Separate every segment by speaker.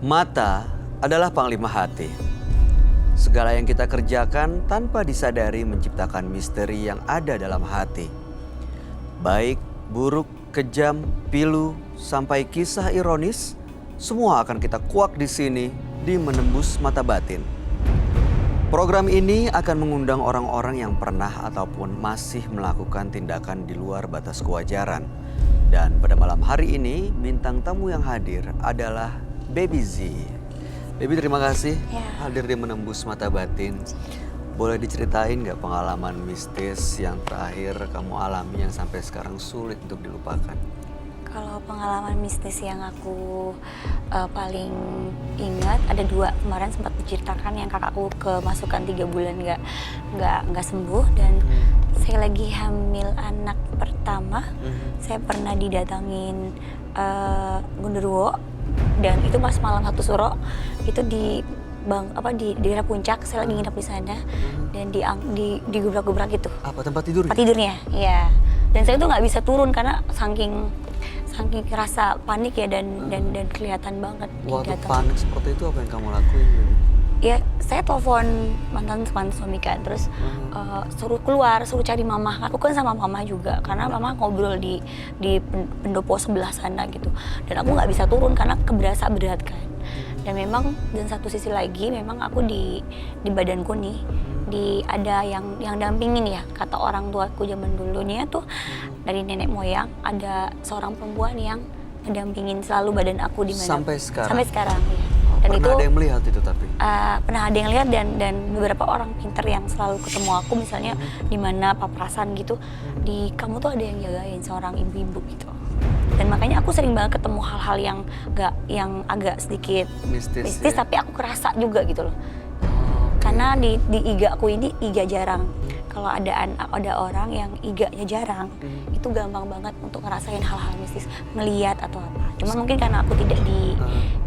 Speaker 1: Mata adalah panglima hati. Segala yang kita kerjakan tanpa disadari menciptakan misteri yang ada dalam hati. Baik, buruk, kejam, pilu, sampai kisah ironis, semua akan kita kuak di sini di Menembus Mata Batin. Program ini akan mengundang orang-orang yang pernah ataupun masih melakukan tindakan di luar batas kewajaran. Dan pada malam hari ini, bintang tamu yang hadir adalah Baby Z. Baby, terima kasih hadir di Menembus Mata Batin. Boleh diceritain nggak pengalaman mistis yang terakhir kamu alami yang sampai sekarang sulit untuk dilupakan?
Speaker 2: Kalau pengalaman mistis yang aku paling ingat ada 2. Kemarin sempat diceritakan yang kakakku kemasukan 3 bulan nggak sembuh, dan saya lagi hamil anak pertama. Saya pernah didatangin Gundurwo, dan itu pas malam 1 Suro itu di daerah Puncak. Saya lagi nginep di sana dan digubrak-gubrak gitu.
Speaker 1: Apa tempat tidur?
Speaker 2: Tempat tidurnya, iya. Dan saya tuh nggak bisa turun karena saking rasa panik ya, dan kelihatan banget.
Speaker 1: Waktu panik seperti itu apa yang kamu lakuin?
Speaker 2: Ya, saya telepon mantan suami kan, terus suruh keluar, suruh cari mama. Aku kan sama mama juga, karena mama ngobrol di pendopo sebelah sana gitu. Dan aku nggak bisa turun karena keberasa berat kan. Dan memang, dan satu sisi lagi memang aku di badanku nih, ada yang dampingin ya, kata orang tuaku zaman dulunya tuh dari nenek moyang ada seorang perempuan yang mendampingin selalu badan aku di mana.
Speaker 1: Sampai sekarang?
Speaker 2: Sampai sekarang, ya. Dan
Speaker 1: pernah
Speaker 2: itu,
Speaker 1: ada yang melihat itu tapi?
Speaker 2: Pernah ada yang lihat, dan beberapa orang pinter yang selalu ketemu aku, misalnya di mana paparazan gitu, di kamu tuh ada yang jagain, seorang ibu-ibu gitu. Dan makanya aku sering banget ketemu hal-hal yang agak sedikit mistis ya? Tapi aku kerasa juga gitu loh. Karena di iga aku ini iga jarang. Kalau ada orang yang iganya jarang, itu gampang banget untuk ngerasain hal-hal mistis, ngeliat atau apa. Cuman mungkin karena aku tidak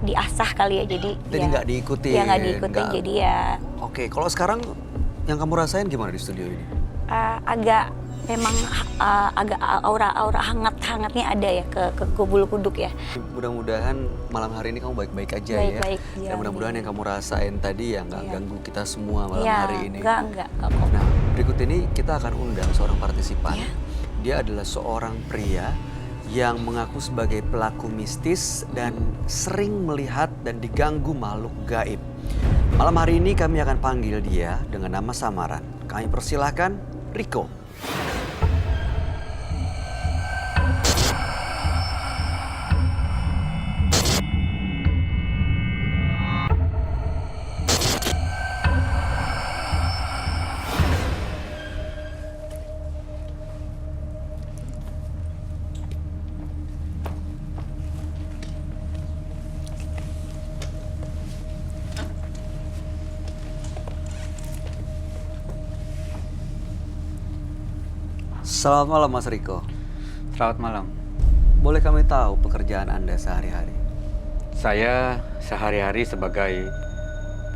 Speaker 2: diasah kali ya, jadi
Speaker 1: nggak diikuti.
Speaker 2: Ya nggak diikuti, jadi ya.
Speaker 1: Oke, kalau sekarang yang kamu rasain gimana di studio ini?
Speaker 2: Memang agak aura hangatnya ada ya ke bulu kuduk ya.
Speaker 1: Mudah-mudahan malam hari ini kamu baik-baik aja ya.
Speaker 2: Ya.
Speaker 1: Dan mudah-mudahan yang kamu rasain tadi ya nggak ganggu kita semua malam hari ini.
Speaker 2: Enggak kok.
Speaker 1: Nah, berikut ini kita akan undang seorang partisipan. Dia adalah seorang pria yang mengaku sebagai pelaku mistis dan sering melihat dan diganggu makhluk gaib. Malam hari ini kami akan panggil dia dengan nama samaran. Kami persilahkan Rico. Selamat malam Mas Rico.
Speaker 3: Selamat malam.
Speaker 1: Boleh kami tahu pekerjaan Anda sehari-hari?
Speaker 3: Saya sehari-hari sebagai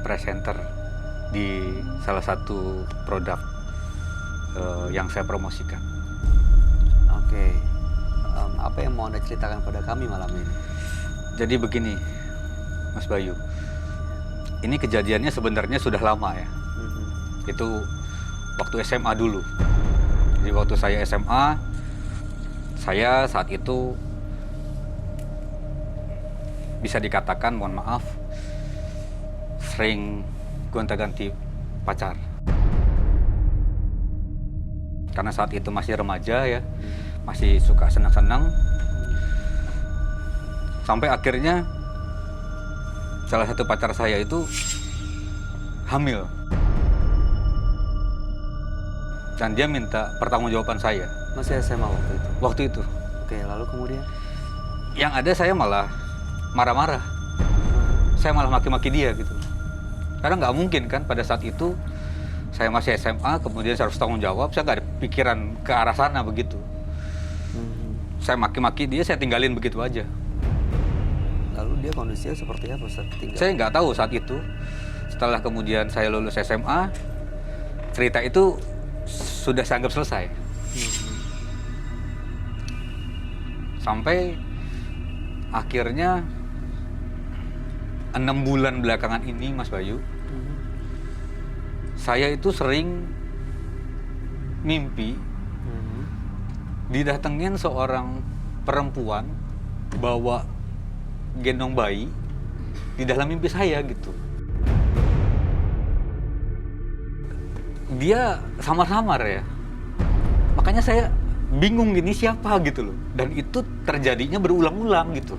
Speaker 3: presenter di salah satu produk yang saya promosikan.
Speaker 1: Oke. Apa yang mau Anda ceritakan pada kami malam ini?
Speaker 3: Jadi begini, Mas Bayu. Ini kejadiannya sebenarnya sudah lama ya. Itu waktu SMA dulu. Jadi waktu saya SMA, saya saat itu bisa dikatakan, mohon maaf, sering gonta-ganti pacar. Karena saat itu masih remaja ya, masih suka senang-senang. Sampai akhirnya salah satu pacar saya itu hamil. Dan dia minta pertanggungjawaban saya.
Speaker 1: Masih SMA waktu itu?
Speaker 3: Waktu itu.
Speaker 1: Oke, lalu kemudian?
Speaker 3: Yang ada saya malah marah-marah. Saya malah maki-maki dia gitu. Karena nggak mungkin kan pada saat itu saya masih SMA, kemudian saya harus tanggung jawab, saya nggak ada pikiran ke arah sana begitu. Saya maki-maki dia, saya tinggalin begitu aja.
Speaker 1: Lalu dia kondisinya seperti apa saat tinggal?
Speaker 3: Saya nggak tahu saat itu. Setelah kemudian saya lulus SMA, cerita itu sudah saya anggap selesai. Sampai akhirnya 6 bulan belakangan ini, Mas Bayu, saya itu sering mimpi didatengin seorang perempuan bawa gendong bayi di dalam mimpi saya gitu. Dia samar-samar ya. Makanya saya bingung gini siapa gitu loh. Dan itu terjadinya berulang-ulang gitu.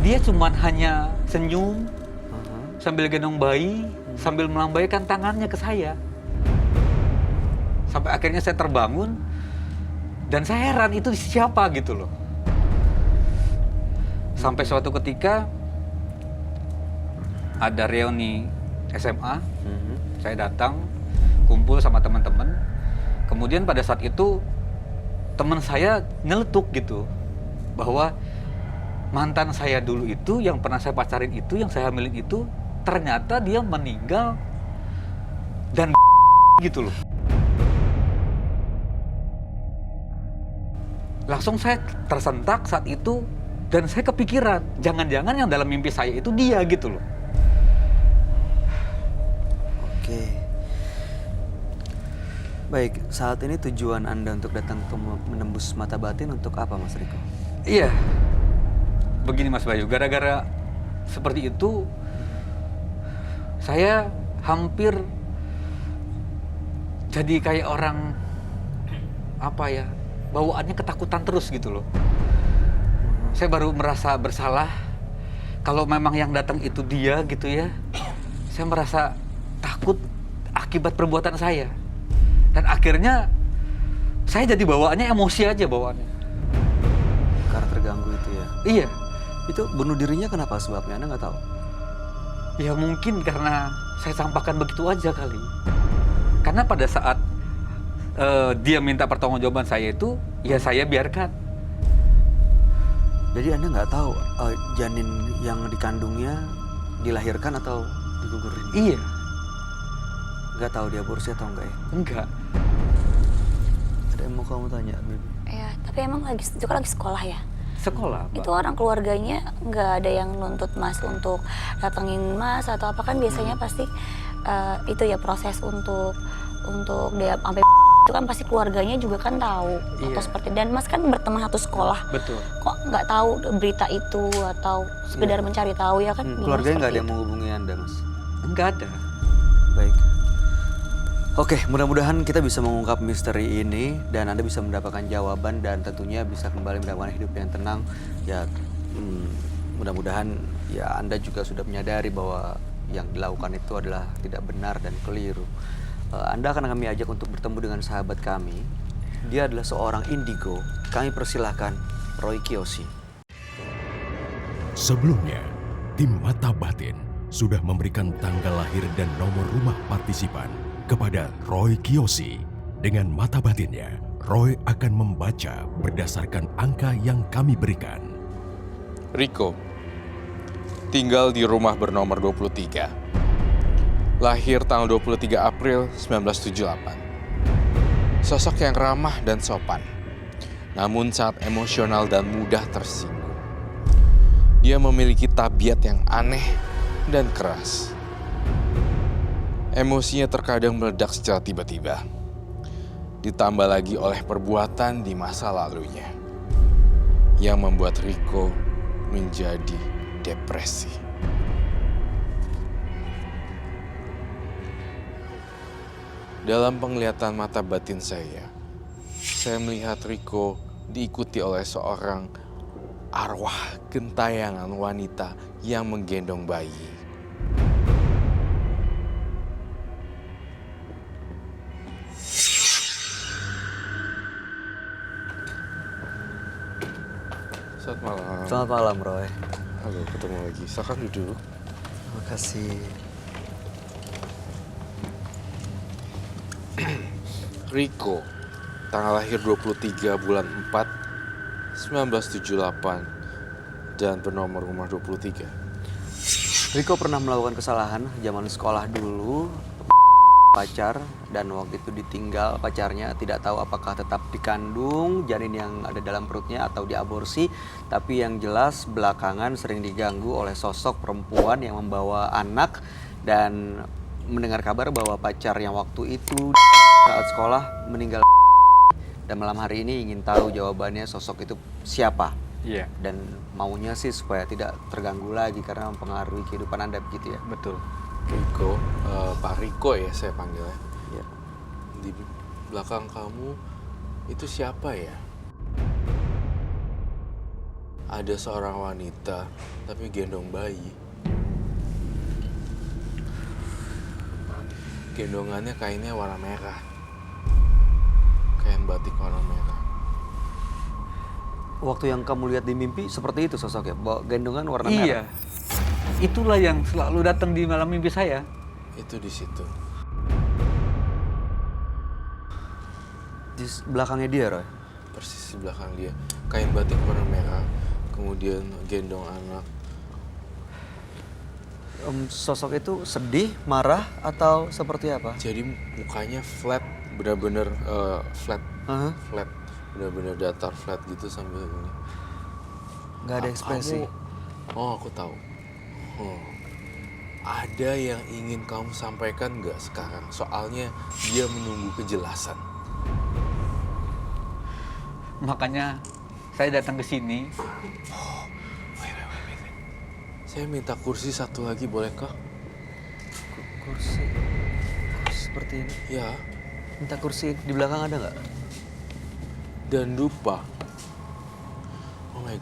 Speaker 3: Dia cuman hanya senyum sambil gendong bayi, sambil melambaikan tangannya ke saya. Sampai akhirnya saya terbangun dan saya heran itu siapa gitu loh. Sampai suatu ketika ada reuni SMA, saya datang kumpul sama teman-teman. Kemudian pada saat itu teman saya nyeletuk gitu bahwa mantan saya dulu itu, yang pernah saya pacarin itu, yang saya hamilin itu, ternyata dia meninggal dan gitu loh. Langsung saya tersentak saat itu dan saya kepikiran, jangan-jangan yang dalam mimpi saya itu dia gitu loh.
Speaker 1: Oke. Baik, saat ini tujuan Anda untuk datang ke menembus mata batin untuk apa, Mas Riko?
Speaker 3: Iya. Begini Mas Bayu, gara-gara seperti itu saya hampir jadi kayak orang apa ya, bawaannya ketakutan terus gitu loh. Saya baru merasa bersalah kalau memang yang datang itu dia gitu ya. Saya merasa takut akibat perbuatan saya. Dan akhirnya saya jadi bawaannya emosi aja bawaannya.
Speaker 1: Karena terganggu itu ya?
Speaker 3: Iya.
Speaker 1: Itu bunuh dirinya kenapa sebabnya? Anda nggak tahu?
Speaker 3: Ya mungkin karena saya sampaikan begitu aja kali. Karena pada saat dia minta pertanggungjawaban saya itu, ya saya biarkan.
Speaker 1: Jadi Anda nggak tahu janin yang dikandungnya dilahirkan atau digugurin?
Speaker 3: Iya.
Speaker 1: Nggak tahu dia aborsi atau enggak ya?
Speaker 3: Enggak.
Speaker 1: Ada yang mau kamu tanya, Bibi?
Speaker 2: Ya, tapi emang itu kan lagi sekolah ya?
Speaker 3: Sekolah, Mbak.
Speaker 2: Itu orang keluarganya nggak ada yang nuntut Mas untuk datengin Mas atau apa, kan biasanya pasti itu ya proses untuk dia sampai itu kan pasti keluarganya juga kan tahu atau seperti, dan Mas kan berteman satu sekolah.
Speaker 3: Betul.
Speaker 2: Kok nggak tahu berita itu atau sekedar mencari tahu ya kan?
Speaker 1: Keluarganya nggak ada yang menghubungi Anda, Mas?
Speaker 3: Enggak ada.
Speaker 1: Baik. Oke, mudah-mudahan kita bisa mengungkap misteri ini dan Anda bisa mendapatkan jawaban dan tentunya bisa kembali mendapatkan hidup yang tenang. Ya, mudah-mudahan ya Anda juga sudah menyadari bahwa yang dilakukan itu adalah tidak benar dan keliru. Anda akan kami ajak untuk bertemu dengan sahabat kami. Dia adalah seorang indigo. Kami persilahkan Roy Kiyoshi.
Speaker 4: Sebelumnya, tim Mata Batin sudah memberikan tanggal lahir dan nomor rumah partisipan kepada Roy Kiyoshi. Dengan mata batinnya, Roy akan membaca berdasarkan angka yang kami berikan.
Speaker 5: Riko, tinggal di rumah bernomor 23. Lahir tanggal 23 April 1978. Sosok yang ramah dan sopan, namun sangat emosional dan mudah tersinggung. Dia memiliki tabiat yang aneh dan keras. Emosinya terkadang meledak secara tiba-tiba. Ditambah lagi oleh perbuatan di masa lalunya yang membuat Riko menjadi depresi. Dalam penglihatan mata batin saya melihat Riko diikuti oleh seorang arwah gentayangan wanita yang menggendong bayi. Selamat malam.
Speaker 1: Selamat malam, Roy.
Speaker 5: Halo, ketemu lagi. Silakan duduk.
Speaker 1: Terima kasih.
Speaker 5: Riko, tanggal lahir 23 bulan 4, 1978, dan bernomor rumah 23.
Speaker 1: Riko pernah melakukan kesalahan zaman sekolah dulu. pacar dan waktu itu ditinggal pacarnya, tidak tahu apakah tetap dikandung janin yang ada dalam perutnya atau diaborsi, tapi yang jelas belakangan sering diganggu oleh sosok perempuan yang membawa anak dan mendengar kabar bahwa pacar yang waktu itu saat sekolah meninggal. Dan malam hari ini ingin tahu jawabannya sosok itu siapa.
Speaker 3: Iya,
Speaker 1: Dan maunya sih supaya tidak terganggu lagi karena mempengaruhi kehidupan Anda begitu ya.
Speaker 3: betul.
Speaker 5: Riko, Pak Riko ya saya panggilnya.
Speaker 1: Ya.
Speaker 5: Di belakang kamu itu siapa ya? Ada seorang wanita tapi gendong bayi. Gendongannya kainnya warna merah. Kain batik warna merah.
Speaker 1: Waktu yang kamu lihat di mimpi seperti itu sosoknya, bawa gendongan warna merah.
Speaker 3: Iya, itulah yang selalu datang di malam mimpi saya.
Speaker 5: Itu di situ.
Speaker 1: Di belakangnya dia, Roy.
Speaker 5: Persis di belakang dia. Kain batik warna merah. Kemudian gendong anak.
Speaker 1: Sosok itu sedih, marah, atau seperti apa?
Speaker 5: Jadi mukanya flat, benar-benar flat.
Speaker 1: Aha.
Speaker 5: Flat. Benar-benar datar flat gitu sambil ini.
Speaker 1: Nggak ada ekspresi.
Speaker 5: Oh, aku tahu. Oh. Ada yang ingin kamu sampaikan nggak sekarang? Soalnya dia menunggu kejelasan.
Speaker 3: Makanya saya datang ke sini.
Speaker 5: Saya minta kursi satu lagi, bolehkah?
Speaker 1: Kursi seperti ini.
Speaker 5: Ya.
Speaker 1: Minta kursi di belakang ada nggak?
Speaker 5: Dan lupa. Oh my,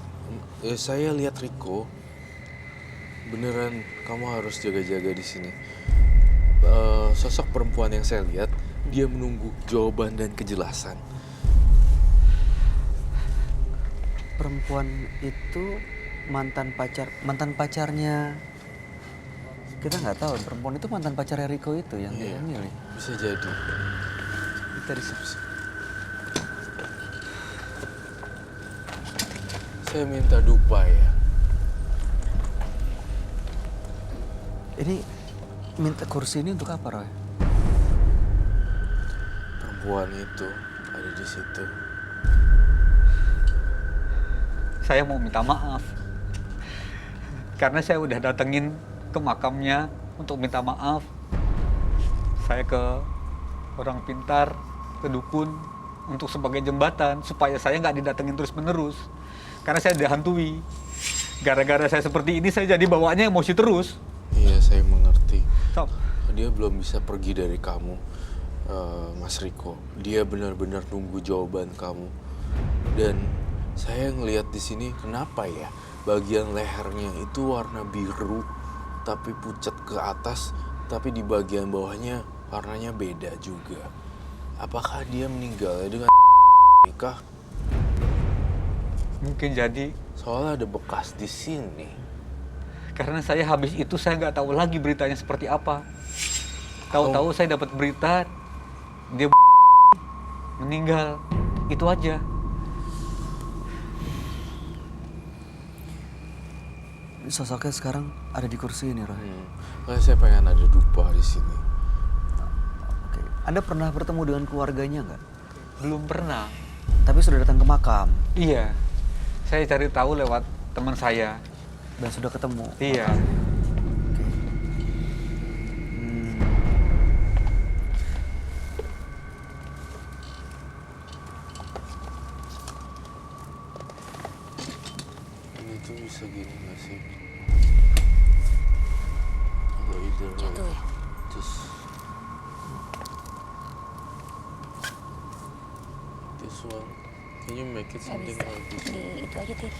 Speaker 5: saya lihat Riko. Beneran kamu harus jaga-jaga di sini. Sosok perempuan yang saya lihat, dia menunggu jawaban dan kejelasan.
Speaker 1: Perempuan itu mantan pacarnya. Kita nggak tahu perempuan itu mantan pacarnya Riko itu yang dia milih.
Speaker 5: Bisa jadi.
Speaker 1: Kita disebut.
Speaker 5: Saya minta dupa ya.
Speaker 1: Ini minta kursi ini untuk apa, Roy?
Speaker 5: Perempuan itu ada di situ.
Speaker 3: Saya mau minta maaf. Karena saya udah datengin ke makamnya untuk minta maaf. Saya ke orang pintar, ke dukun, untuk sebagai jembatan supaya saya nggak didatengin terus-menerus. Karena saya dihantui. Gara-gara saya seperti ini, saya jadi bawaannya emosi terus.
Speaker 5: Iya, saya mengerti.
Speaker 3: Stop.
Speaker 5: Dia belum bisa pergi dari kamu, Mas Riko. Dia benar-benar nunggu jawaban kamu. Dan saya ngelihat di sini, kenapa ya bagian lehernya itu warna biru, tapi pucat ke atas, tapi di bagian bawahnya warnanya beda juga. Apakah dia meninggal dengan nikah?
Speaker 3: Mungkin jadi.
Speaker 5: Soalnya ada bekas di sini.
Speaker 3: Karena saya habis itu saya nggak tahu lagi beritanya seperti apa. Tahu-tahu saya dapat berita dia meninggal. Itu aja.
Speaker 1: Sosoknya sekarang ada di kursi ini, Roy.
Speaker 5: Makanya saya pengen ada dupa di sini.
Speaker 1: Oke. Anda pernah bertemu dengan keluarganya nggak?
Speaker 3: Belum pernah.
Speaker 1: Tapi sudah datang ke makam
Speaker 3: Iya. Saya cari tahu lewat teman saya.
Speaker 1: dan sudah ketemu.
Speaker 3: Iya.
Speaker 1: Oke.
Speaker 5: Ini tuh bisa gini gak sih? Atau either way.
Speaker 2: Jatuh ya?
Speaker 5: Just this one. Can you make it something like this?
Speaker 2: Di itu aja, Tir.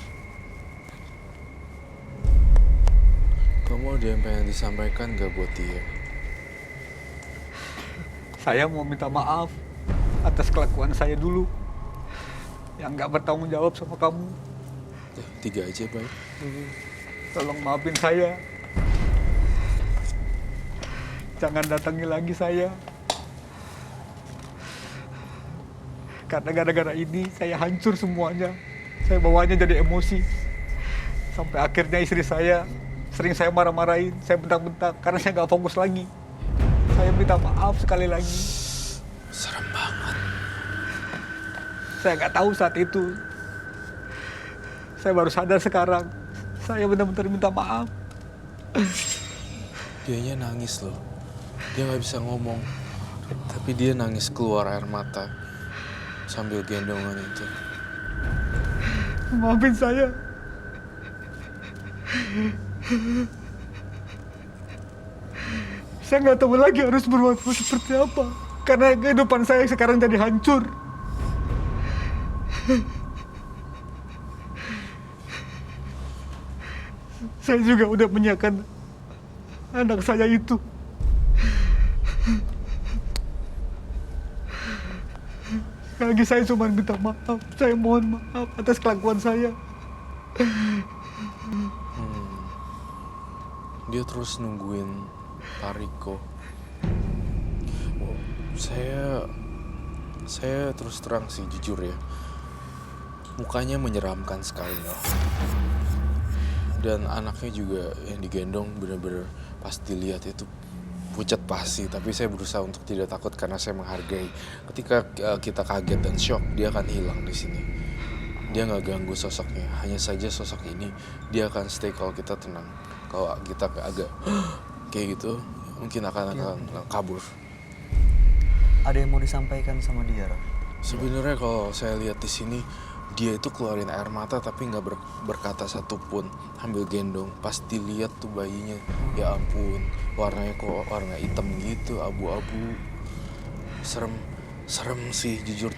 Speaker 5: Kamu ada yang pengen disampaikan gak buat dia?
Speaker 3: Saya mau minta maaf atas kelakuan saya dulu. Yang nggak bertanggung jawab sama kamu.
Speaker 5: 3 aja, baik.
Speaker 3: Tolong maafin saya. Jangan datangi lagi saya. Karena gara-gara ini saya hancur semuanya. Saya bawanya jadi emosi. Sampai akhirnya istri saya sering saya marah-marahin, saya bentak-bentak karena saya nggak fokus lagi. Saya minta maaf sekali lagi.
Speaker 5: Serem banget.
Speaker 3: Saya nggak tahu saat itu. Saya baru sadar sekarang. Saya benar-benar minta maaf.
Speaker 5: Dianya nangis loh. Dia nggak bisa ngomong. Tapi dia nangis keluar air mata sambil gendongan itu.
Speaker 3: Maafin saya. Saya nggak tahu lagi harus berbuat seperti apa. Karena kehidupan saya sekarang jadi hancur. Saya juga udah menyiapkan anak saya itu. Sekali lagi saya cuma minta maaf. Saya mohon maaf atas kelakuan saya.
Speaker 5: Dia terus nungguin Pak Riko. Oh, saya terus terang sih, jujur ya. Mukanya menyeramkan sekali loh. Dan anaknya juga yang digendong bener-bener pas dilihat itu pucat pasti. Tapi saya berusaha untuk tidak takut karena saya menghargai. Ketika kita kaget dan shock, dia akan hilang di sini. Dia nggak ganggu sosoknya. Hanya saja sosok ini dia akan stay kalau kita tenang. Kalau kita agak kayak gitu, mungkin akan kabur.
Speaker 1: Ada yang mau disampaikan sama dia, Roy?
Speaker 5: Sebenarnya kalau saya lihat di sini, dia itu keluarin air mata tapi nggak berkata satupun. Ambil gendong, pas dilihat tuh bayinya, ya ampun, warnanya kok warna hitam gitu, abu-abu. Serem sih jujur.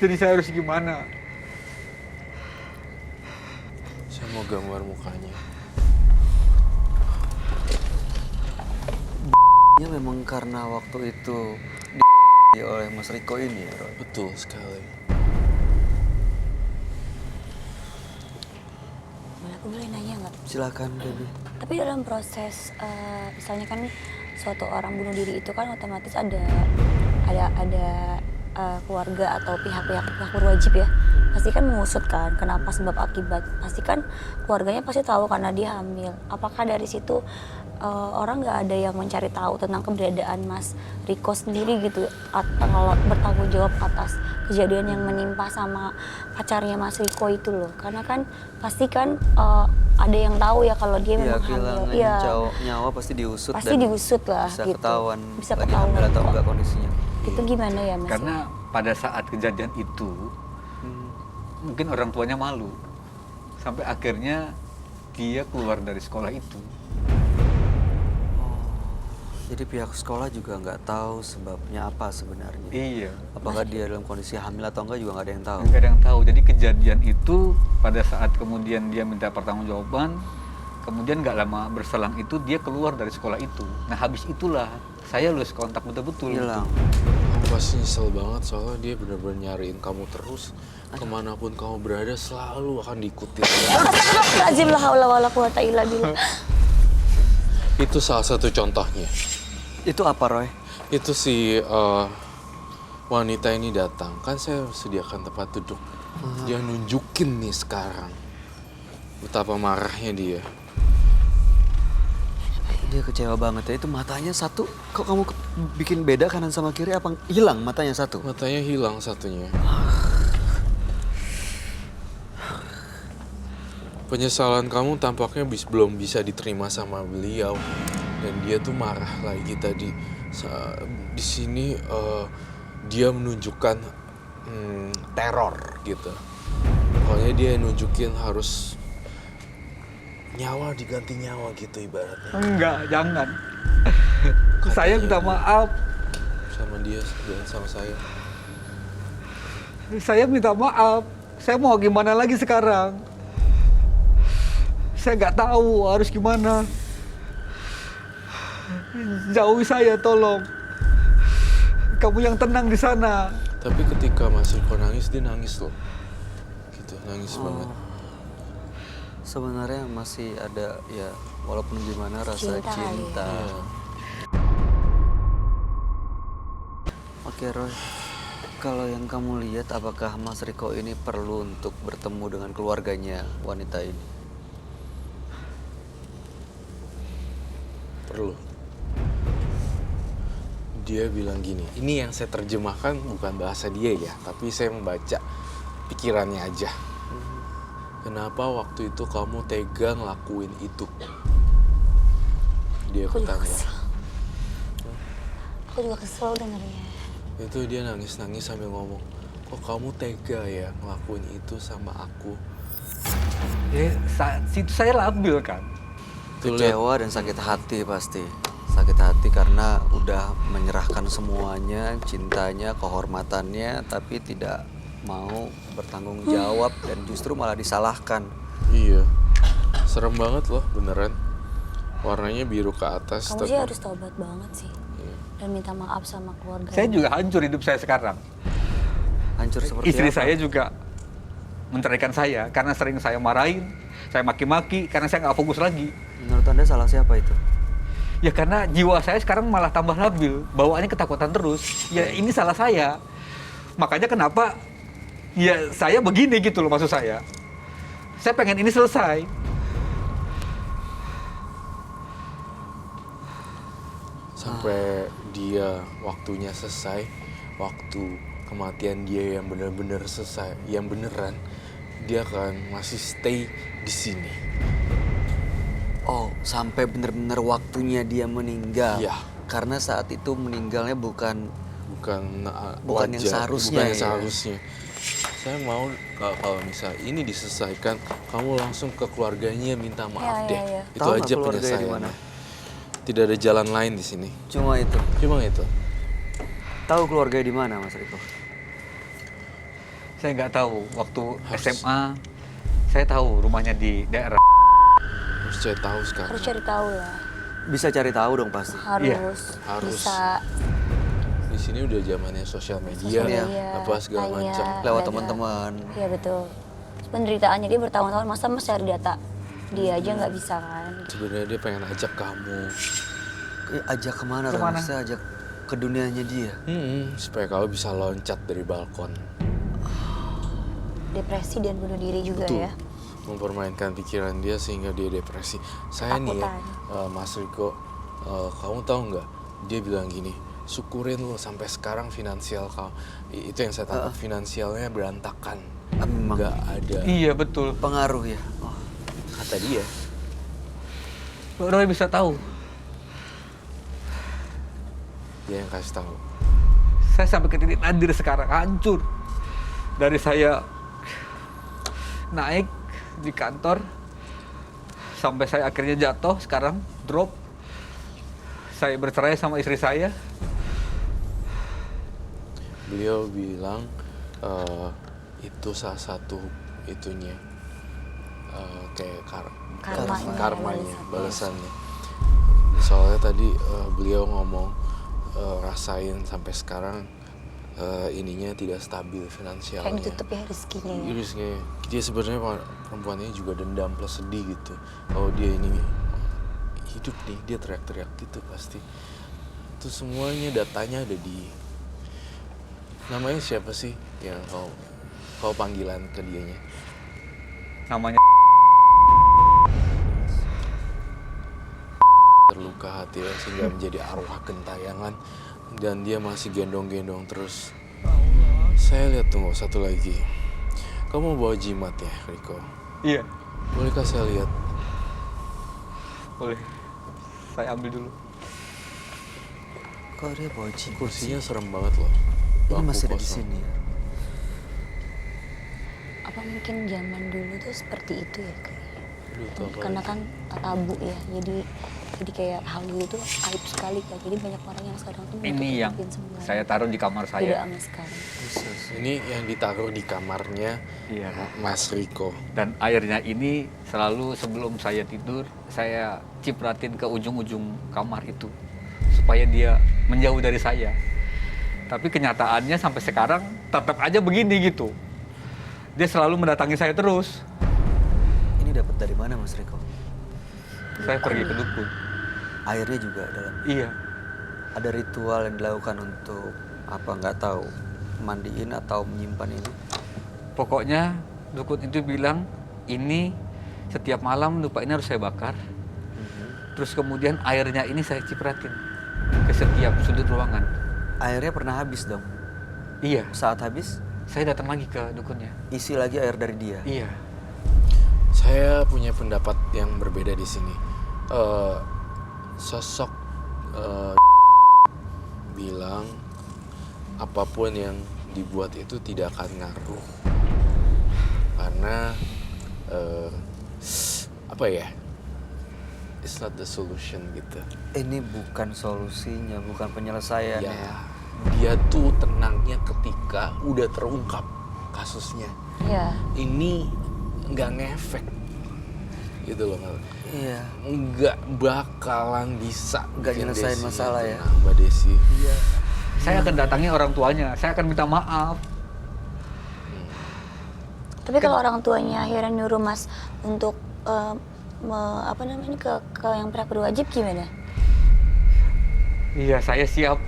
Speaker 3: Jadi saya harus gimana?
Speaker 5: Saya mau gambar mukanya.
Speaker 1: Ya memang karena waktu itu oleh Mas Riko ini ya, Roy?
Speaker 5: Betul sekali.
Speaker 2: Aku boleh nanya nggak?
Speaker 1: Silakan, Debbie.
Speaker 2: Tapi dalam proses, misalnya kan suatu orang bunuh diri itu kan otomatis ada keluarga atau pihak-pihak berwajib ya. Pasti kan mengusut kan kenapa sebab akibat. Pasti kan keluarganya pasti tahu karena dia hamil. Apakah dari situ orang nggak ada yang mencari tahu tentang keberadaan Mas Riko sendiri gitu, kalau bertanggung jawab atas kejadian yang menimpa sama pacarnya Mas Riko itu loh, karena kan pasti kan ada yang tahu ya kalau dia memang hamil.
Speaker 1: Iya, nyawa pasti diusut.
Speaker 2: Pasti diusut lah
Speaker 1: bisa
Speaker 2: gitu.
Speaker 1: Ketahuan
Speaker 2: Bisa
Speaker 1: lagi
Speaker 2: ketahuan
Speaker 1: hamil atau
Speaker 2: kok.
Speaker 1: enggak kondisinya.
Speaker 2: Itu gimana ya Mas?
Speaker 3: Karena pada saat kejadian itu, mungkin orang tuanya malu. Sampai akhirnya dia keluar dari sekolah itu.
Speaker 1: Jadi pihak sekolah juga nggak tahu sebabnya apa sebenarnya.
Speaker 3: Iya.
Speaker 1: Apakah dia dalam kondisi hamil atau enggak juga nggak ada yang tahu.
Speaker 3: Nggak ada yang tahu. Jadi kejadian itu pada saat kemudian dia minta pertanggungjawaban, kemudian nggak lama berselang itu dia keluar dari sekolah itu. Nah habis itulah saya lulus kontak betul-betul.
Speaker 1: Hilang.
Speaker 5: Kamu pasti nyesel banget soalnya dia benar-benar nyariin kamu terus. Kemanapun kamu berada selalu akan diikutin.
Speaker 2: Astagfirullahaladzim, la haula wala quwata illa billah.
Speaker 5: Itu salah satu contohnya.
Speaker 1: Itu apa, Roy?
Speaker 5: Itu si wanita ini datang. Kan saya sediakan tempat duduk. Dia nunjukin nih sekarang betapa marahnya dia.
Speaker 1: Dia kecewa banget ya. Itu matanya satu. Kok kamu bikin beda kanan sama kiri? Apa hilang matanya satu?
Speaker 5: Matanya hilang satunya. Penyesalan kamu tampaknya belum bisa diterima sama beliau. Dan dia tuh marah lagi tadi. Di sini dia menunjukkan teror gitu. Pokoknya dia nunjukin harus nyawa diganti nyawa gitu ibaratnya.
Speaker 3: Enggak, jangan. Saya minta maaf.
Speaker 5: Sama dia dan sama saya.
Speaker 3: Saya minta maaf. Saya mau gimana lagi sekarang? Saya nggak tahu harus gimana. Jauhi saya, tolong. Kamu yang tenang di sana.
Speaker 5: Tapi ketika Mas Riko nangis, dia nangis loh. Gitu, nangis banget.
Speaker 1: Sebenarnya masih ada ya, walaupun gimana rasa
Speaker 2: Cinta.
Speaker 1: cinta.
Speaker 5: Iya.
Speaker 1: Oke, Roy. Kalau yang kamu lihat, apakah Mas Riko ini perlu untuk bertemu dengan keluarganya wanita ini?
Speaker 5: Perlu. Dia bilang gini, ini yang saya terjemahkan bukan bahasa dia ya, tapi saya membaca pikirannya aja. Kenapa waktu itu kamu tega ngelakuin itu? Dia
Speaker 2: Aku juga
Speaker 5: bertanya.
Speaker 2: kesel. Aku juga kesel dengernya.
Speaker 5: Itu dia nangis-nangis sambil ngomong, kok kamu tega ya ngelakuin itu sama aku?
Speaker 3: Ya, situ saya labil kan.
Speaker 5: Tuh, lihat.
Speaker 1: Kecewa dan sakit hati pasti. Sakit hati karena udah menyerahkan semuanya, cintanya, kehormatannya, tapi tidak mau bertanggung jawab dan justru malah disalahkan.
Speaker 5: Iya, serem banget loh beneran. Warnanya biru ke atas.
Speaker 2: Kamu sih harus tobat banget sih.
Speaker 5: Iya.
Speaker 2: Dan minta maaf sama keluarga.
Speaker 3: Saya juga hancur hidup saya sekarang.
Speaker 1: Hancur seperti
Speaker 3: Istri
Speaker 1: apa?
Speaker 3: saya juga menceraikan saya karena sering saya marahin, saya maki-maki karena saya nggak fokus lagi.
Speaker 1: Menurut Anda salah siapa itu?
Speaker 3: Ya karena jiwa saya sekarang malah tambah labil, bawaannya ketakutan terus. Ya ini salah saya. Makanya kenapa ya saya begini gitu loh maksud saya. Saya pengen ini selesai.
Speaker 5: Sampai dia waktunya selesai, waktu kematian dia yang benar-benar selesai, yang beneran, dia akan masih stay di sini.
Speaker 1: Oh, sampai benar-benar waktunya dia meninggal.
Speaker 5: Iya.
Speaker 1: Karena saat itu meninggalnya bukan
Speaker 5: Bukan
Speaker 1: Bukan yang
Speaker 5: wajar,
Speaker 1: seharusnya
Speaker 5: bukan yang
Speaker 1: ya.
Speaker 5: seharusnya. Saya mau kalau misal ini diselesaikan, kamu langsung ke keluarganya minta maaf
Speaker 2: Iya,
Speaker 5: deh.
Speaker 2: iya, iya.
Speaker 5: Itu
Speaker 1: Tahu nggak
Speaker 5: aja
Speaker 1: keluarganya di
Speaker 5: penyelesaiannya.
Speaker 1: mana?
Speaker 5: Tidak ada jalan lain di sini.
Speaker 1: cuma itu.
Speaker 5: Cuma itu.
Speaker 1: Tahu keluarganya di mana, Mas Riko?
Speaker 3: Saya nggak tahu. Waktu
Speaker 5: Harus.
Speaker 3: SMA, saya tahu rumahnya di daerah.
Speaker 5: Harus cari tahu sekarang.
Speaker 2: Harus cari tahu lah.
Speaker 1: Bisa cari tahu dong pasti.
Speaker 2: Harus.
Speaker 5: Harus.
Speaker 2: Bisa.
Speaker 5: Di sini udah zamannya sosial media,
Speaker 1: Iya.
Speaker 5: apa segala
Speaker 2: Iya,
Speaker 5: macam.
Speaker 1: Lewat
Speaker 2: ada.
Speaker 1: teman-teman.
Speaker 2: Iya betul. Terus penderitaannya dia bertahun-tahun, masa mas cari data dia aja nggak bisa kan?
Speaker 5: Sebenarnya dia pengen ajak kamu,
Speaker 1: Ajak kemana?
Speaker 3: Kemana?
Speaker 1: Maksudnya ajak ke dunianya dia.
Speaker 5: supaya kamu bisa loncat dari balkon.
Speaker 2: Depresi dan bunuh diri juga
Speaker 5: Betul.
Speaker 2: ya.
Speaker 5: Mempermainkan pikiran dia sehingga dia depresi. Saya nih ya, Mas Riko, kamu tahu nggak? Dia bilang gini, syukurin lo sampai sekarang finansial kamu. Itu yang saya tangkap, finansialnya berantakan.
Speaker 1: Memang
Speaker 5: Nggak ada,
Speaker 3: Iya betul.
Speaker 1: pengaruh ya. Oh,
Speaker 5: kata dia.
Speaker 3: Roy bisa tahu.
Speaker 5: Dia yang kasih tahu.
Speaker 3: Saya sampai ke titik nadir sekarang, hancur. Dari saya naik di kantor, sampai saya akhirnya jatuh, sekarang drop. Saya bercerai sama istri saya.
Speaker 5: Beliau bilang itu salah satu itunya, kayak karmanya, balasannya. Soalnya tadi beliau ngomong rasain sampai sekarang ininya tidak stabil finansialnya.
Speaker 2: Kayak ditutup ya rezekinya ya.
Speaker 5: Irisnya, dia sebenarnya perempuan ini juga dendam plus sedih gitu. Kalau dia ini hidup nih, dia teriak-teriak gitu pasti. Itu semuanya datanya ada di. Namanya siapa sih yang kau panggilan ke dianya?
Speaker 3: Namanya
Speaker 5: Terluka hati ya, sehingga menjadi arwah gentayangan dan dia masih gendong-gendong terus. Saya lihat tunggu satu lagi. Kamu bawa jimat ya, Riko?
Speaker 3: iya,
Speaker 5: Bolehkah saya lihat?
Speaker 3: boleh. Saya ambil dulu.
Speaker 1: kok dia bawa jimat
Speaker 5: Kursinya
Speaker 1: sih?
Speaker 5: serem banget loh.
Speaker 1: Ini
Speaker 5: Bangku
Speaker 1: masih ada di
Speaker 5: kosong.
Speaker 1: sini ya.
Speaker 2: Apa mungkin zaman dulu tuh seperti itu ya kayak.
Speaker 5: Aduh, tahu apa
Speaker 2: Karena
Speaker 5: lagi.
Speaker 2: kan tabu ya. Jadi kayak hal dulu tuh aib sekali kan. Jadi banyak orang yang sekarang tuh
Speaker 3: Ini yang
Speaker 2: menutup-nutupin semua.
Speaker 3: saya taruh di kamar
Speaker 2: Beda
Speaker 3: saya.
Speaker 2: sama sekarang.
Speaker 5: Ini yang ditaruh di kamarnya
Speaker 3: Iya.
Speaker 5: Mas Riko.
Speaker 3: Dan airnya ini selalu sebelum saya tidur, saya cipratin ke ujung-ujung kamar itu. Supaya dia menjauh dari saya. Tapi kenyataannya sampai sekarang tetap aja begini gitu. Dia selalu mendatangi saya terus.
Speaker 1: Ini dapat dari mana, Mas Riko?
Speaker 3: Saya pergi ke dukun.
Speaker 1: Airnya juga dalam.
Speaker 3: Iya.
Speaker 1: Ada ritual yang dilakukan untuk apa nggak tahu, mandiin atau menyimpan ini.
Speaker 3: Pokoknya dukun itu bilang ini setiap malam lupa ini harus saya bakar. Terus kemudian airnya ini saya cipratin. ke setiap sudut ruangan.
Speaker 1: Airnya pernah habis dong.
Speaker 3: Iya,
Speaker 1: Saat habis,
Speaker 3: saya datang lagi ke dukunnya.
Speaker 1: isi lagi air dari dia.
Speaker 3: Iya.
Speaker 5: Saya punya pendapat yang berbeda di sini. Sosok bilang apapun yang dibuat itu tidak akan ngaruh. Karena apa ya? It's not the solution gitu.
Speaker 1: Ini bukan solusinya, bukan penyelesaian
Speaker 5: Ya, dia tuh tenangnya ketika udah terungkap kasusnya.
Speaker 2: Iya.
Speaker 5: Ini nggak ngefek gitu loh.
Speaker 1: Iya.
Speaker 5: Nggak bakalan bisa
Speaker 1: Nggak
Speaker 5: bikin
Speaker 1: nyelesain
Speaker 5: Desinya
Speaker 1: masalah ya.
Speaker 5: tenang, Mbak Desi.
Speaker 1: Iya.
Speaker 3: Saya akan datangi orang tuanya, saya akan minta maaf.
Speaker 2: Tapi kalau orang tuanya akhirnya nyuruh Mas untuk ke yang pernah berwajib gimana?
Speaker 3: Iya, saya siap.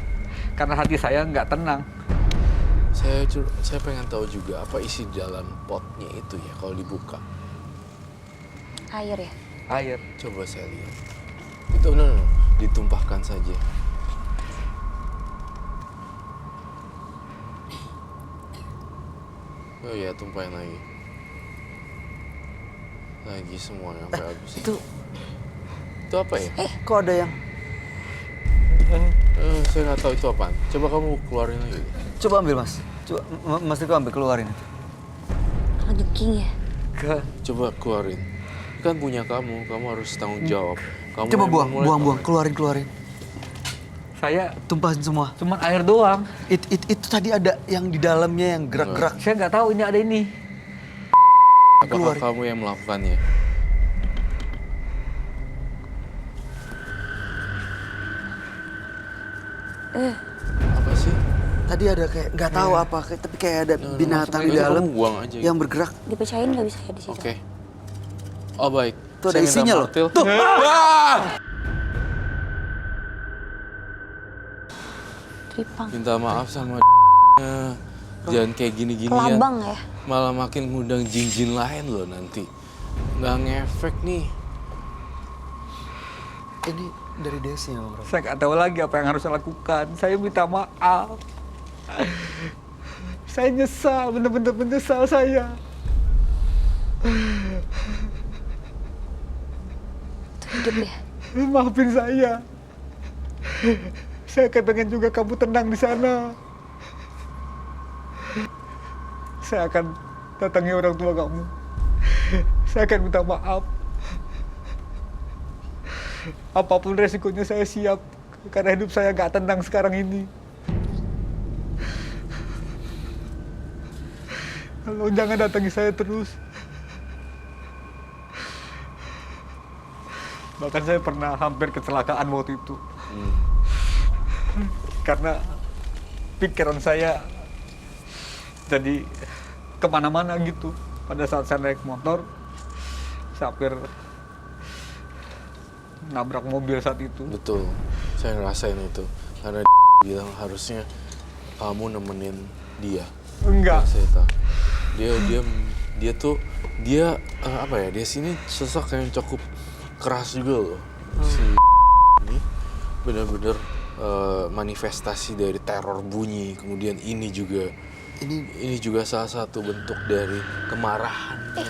Speaker 3: Karena hati saya nggak tenang.
Speaker 5: Saya pengen tahu juga apa isi dalam potnya itu ya kalau dibuka.
Speaker 2: Air ya?
Speaker 3: Air.
Speaker 5: Coba saya lihat. Itu no, ditumpahkan saja. Oh ya, tumpahin lagi. Lagi semuanya sampai habis. Itu apa ya?
Speaker 1: Kok ada yang...
Speaker 5: Saya nggak tahu itu apaan. Coba kamu keluarin lagi.
Speaker 1: Coba ambil Mas. Coba Mas Riko ambil, keluarin.
Speaker 2: Rezeki ya?
Speaker 5: Coba keluarin. Kan punya kamu harus tanggung jawab. Kamu
Speaker 1: Coba
Speaker 5: yang memulai.
Speaker 1: buang, keluarin.
Speaker 3: Saya
Speaker 1: Tumpahin semua.
Speaker 3: cuman air doang.
Speaker 1: Itu tadi ada yang di dalamnya yang gerak-gerak.
Speaker 3: Saya nggak tahu ini ada ini.
Speaker 5: Apakah kamu yang melakukannya? Apa sih?
Speaker 1: Tadi ada kayak nggak tahu apa, tapi kayak ada binatang di
Speaker 5: maksudnya
Speaker 1: dalam
Speaker 5: kamu buang aja
Speaker 1: yang
Speaker 5: gitu.
Speaker 1: bergerak.
Speaker 2: Dipercayain nggak bisa ya di situ?
Speaker 5: Oke. Oh baik.
Speaker 1: Tuh ada
Speaker 5: Saya minta
Speaker 1: isinya loh.
Speaker 5: martil.
Speaker 1: Tuh.
Speaker 2: Tripang.
Speaker 5: Minta maaf sama jangan kayak gini-ginian.
Speaker 2: Kelabang ya?
Speaker 5: Malah makin ngundang jin-jin lain loh nanti. Nggak ngefek nih.
Speaker 1: Ini dari Desi ya, Bro.
Speaker 3: Saya nggak tahu lagi apa yang harus saya lakukan. Saya minta maaf. Saya nyesal, bener-bener menyesal saya.
Speaker 2: Itu hidup ya?
Speaker 3: Maafin saya. Saya kepengen juga kamu tenang di sana. Saya akan datangi orang tua kamu. Saya akan minta maaf. Apapun resikonya saya siap. Karena hidup saya nggak tenang sekarang ini. Kalau jangan datangi saya terus. Bahkan saya pernah hampir kecelakaan waktu itu. Karena pikiran saya jadi kemana-mana gitu. Pada saat saya naik motor, saya hampir nabrak mobil saat itu.
Speaker 5: Betul. Saya ngerasain itu. Karena bilang harusnya kamu nemenin dia.
Speaker 3: Enggak.
Speaker 5: Yang saya tahu. Dia apa ya? Dia sini sosok yang cukup keras juga loh. Si ini benar-benar manifestasi dari teror bunyi. Kemudian ini juga salah satu bentuk dari kemarahannya.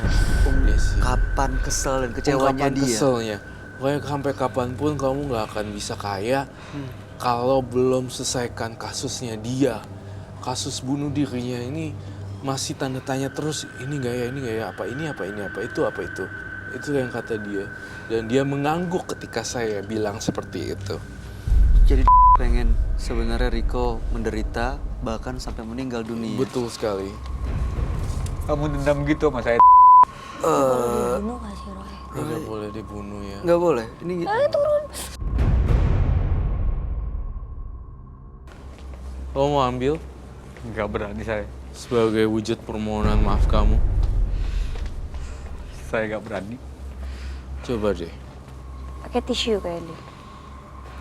Speaker 5: Desi.
Speaker 1: Kapan kesel dan kecewanya
Speaker 5: Ungkapan
Speaker 1: dia.
Speaker 5: keselnya. Pokoknya sampai kapanpun kamu nggak akan bisa kaya kalau belum selesaikan kasusnya dia. Kasus bunuh dirinya ini masih tanda tanya terus, ini nggak ya, apa itu. Itu yang kata dia. Dan dia mengangguk ketika saya bilang seperti itu.
Speaker 1: Jadi pengen sebenarnya Riko menderita bahkan sampai meninggal dunia.
Speaker 5: Betul sekali.
Speaker 3: Kamu dendam gitu sama saya.
Speaker 2: Boleh dibunuh nggak sih Roy?
Speaker 5: Nggak boleh dibunuh ya.
Speaker 1: Nggak boleh. Ini
Speaker 2: Turun.
Speaker 5: Kamu mau ambil
Speaker 3: Nggak berani saya.
Speaker 5: sebagai wujud permohonan maaf kamu?
Speaker 3: Saya nggak berani.
Speaker 5: Coba deh,
Speaker 2: Pakai tisu kayaknya.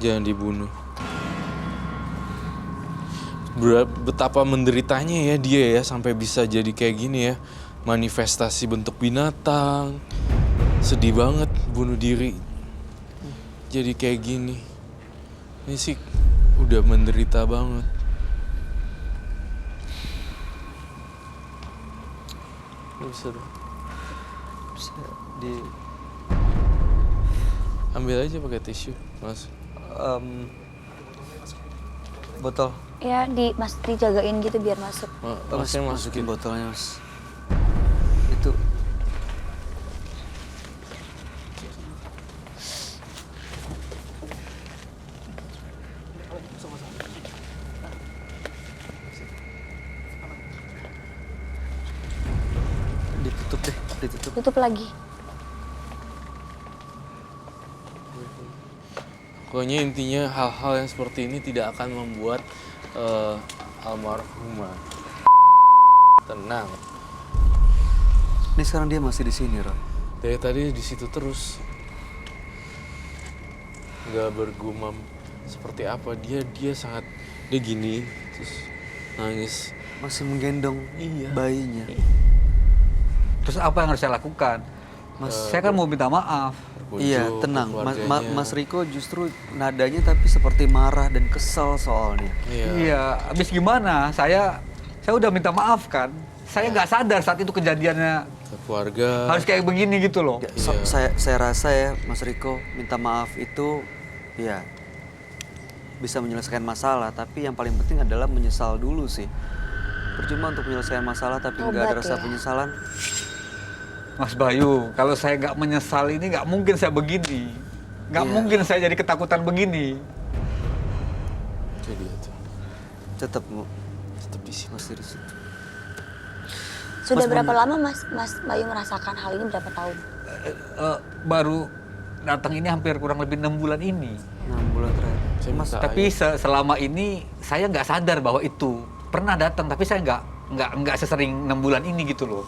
Speaker 5: jangan dibunuh. Betapa menderitanya ya dia ya sampai bisa jadi kayak gini ya. Manifestasi bentuk binatang. Sedih banget bunuh diri. Jadi kayak gini. Ini sih udah menderita banget. Bisa dong.
Speaker 1: Bisa di
Speaker 5: Ambil aja pakai tisu, Mas.
Speaker 1: botol.
Speaker 2: Ya, Mas dijagain gitu biar masuk.
Speaker 5: Masnya
Speaker 1: Masukin
Speaker 5: masukin.
Speaker 1: botolnya, Mas. Itu ditutup deh, ditutup.
Speaker 2: Tutup lagi.
Speaker 5: Pokoknya intinya hal-hal yang seperti ini tidak akan membuat almarhumah tenang.
Speaker 1: Ini sekarang dia masih di sini, Roy.
Speaker 5: Dari tadi di situ terus, nggak bergumam seperti apa. Dia sangat, dia gini terus nangis.
Speaker 1: Masih menggendong
Speaker 5: Iya.
Speaker 1: bayinya.
Speaker 3: Terus apa yang harus saya lakukan? Saya kan mau minta maaf.
Speaker 1: Iya,
Speaker 5: Berkunjung
Speaker 1: tenang.
Speaker 5: ke
Speaker 1: Mas
Speaker 5: keluarganya.
Speaker 1: Riko justru nadanya tapi seperti marah dan kesal soalnya.
Speaker 5: Iya.
Speaker 3: Iya, habis gimana? Saya udah minta maaf kan. Saya nggak sadar saat itu kejadiannya
Speaker 5: Ke keluarga.
Speaker 3: harus kayak begini gitu loh.
Speaker 1: Ya,
Speaker 5: Iya.
Speaker 1: saya rasa ya, Mas Riko, minta maaf itu ya bisa menyelesaikan masalah, tapi yang paling penting adalah menyesal dulu sih. Percuma untuk menyelesaikan masalah tapi nggak ada
Speaker 2: Tobat
Speaker 1: rasa
Speaker 2: ya.
Speaker 1: penyesalan.
Speaker 3: Mas Bayu, kalau saya nggak menyesal ini nggak mungkin saya begini. Nggak
Speaker 1: Iya.
Speaker 3: mungkin saya jadi ketakutan begini.
Speaker 5: Jadi itu
Speaker 1: Tetap
Speaker 5: tetap di sini.
Speaker 1: masih di situ.
Speaker 2: Sudah
Speaker 1: Mas
Speaker 2: berapa
Speaker 1: Boni.
Speaker 2: lama Mas Bayu merasakan hal ini, berapa tahun?
Speaker 3: Baru datang ini hampir kurang lebih 6 bulan ini.
Speaker 1: 6 bulan terakhir.
Speaker 5: Saya minta
Speaker 3: Tapi
Speaker 5: air.
Speaker 3: selama ini saya nggak sadar bahwa itu pernah datang, tapi saya nggak sesering 6 bulan ini gitu loh.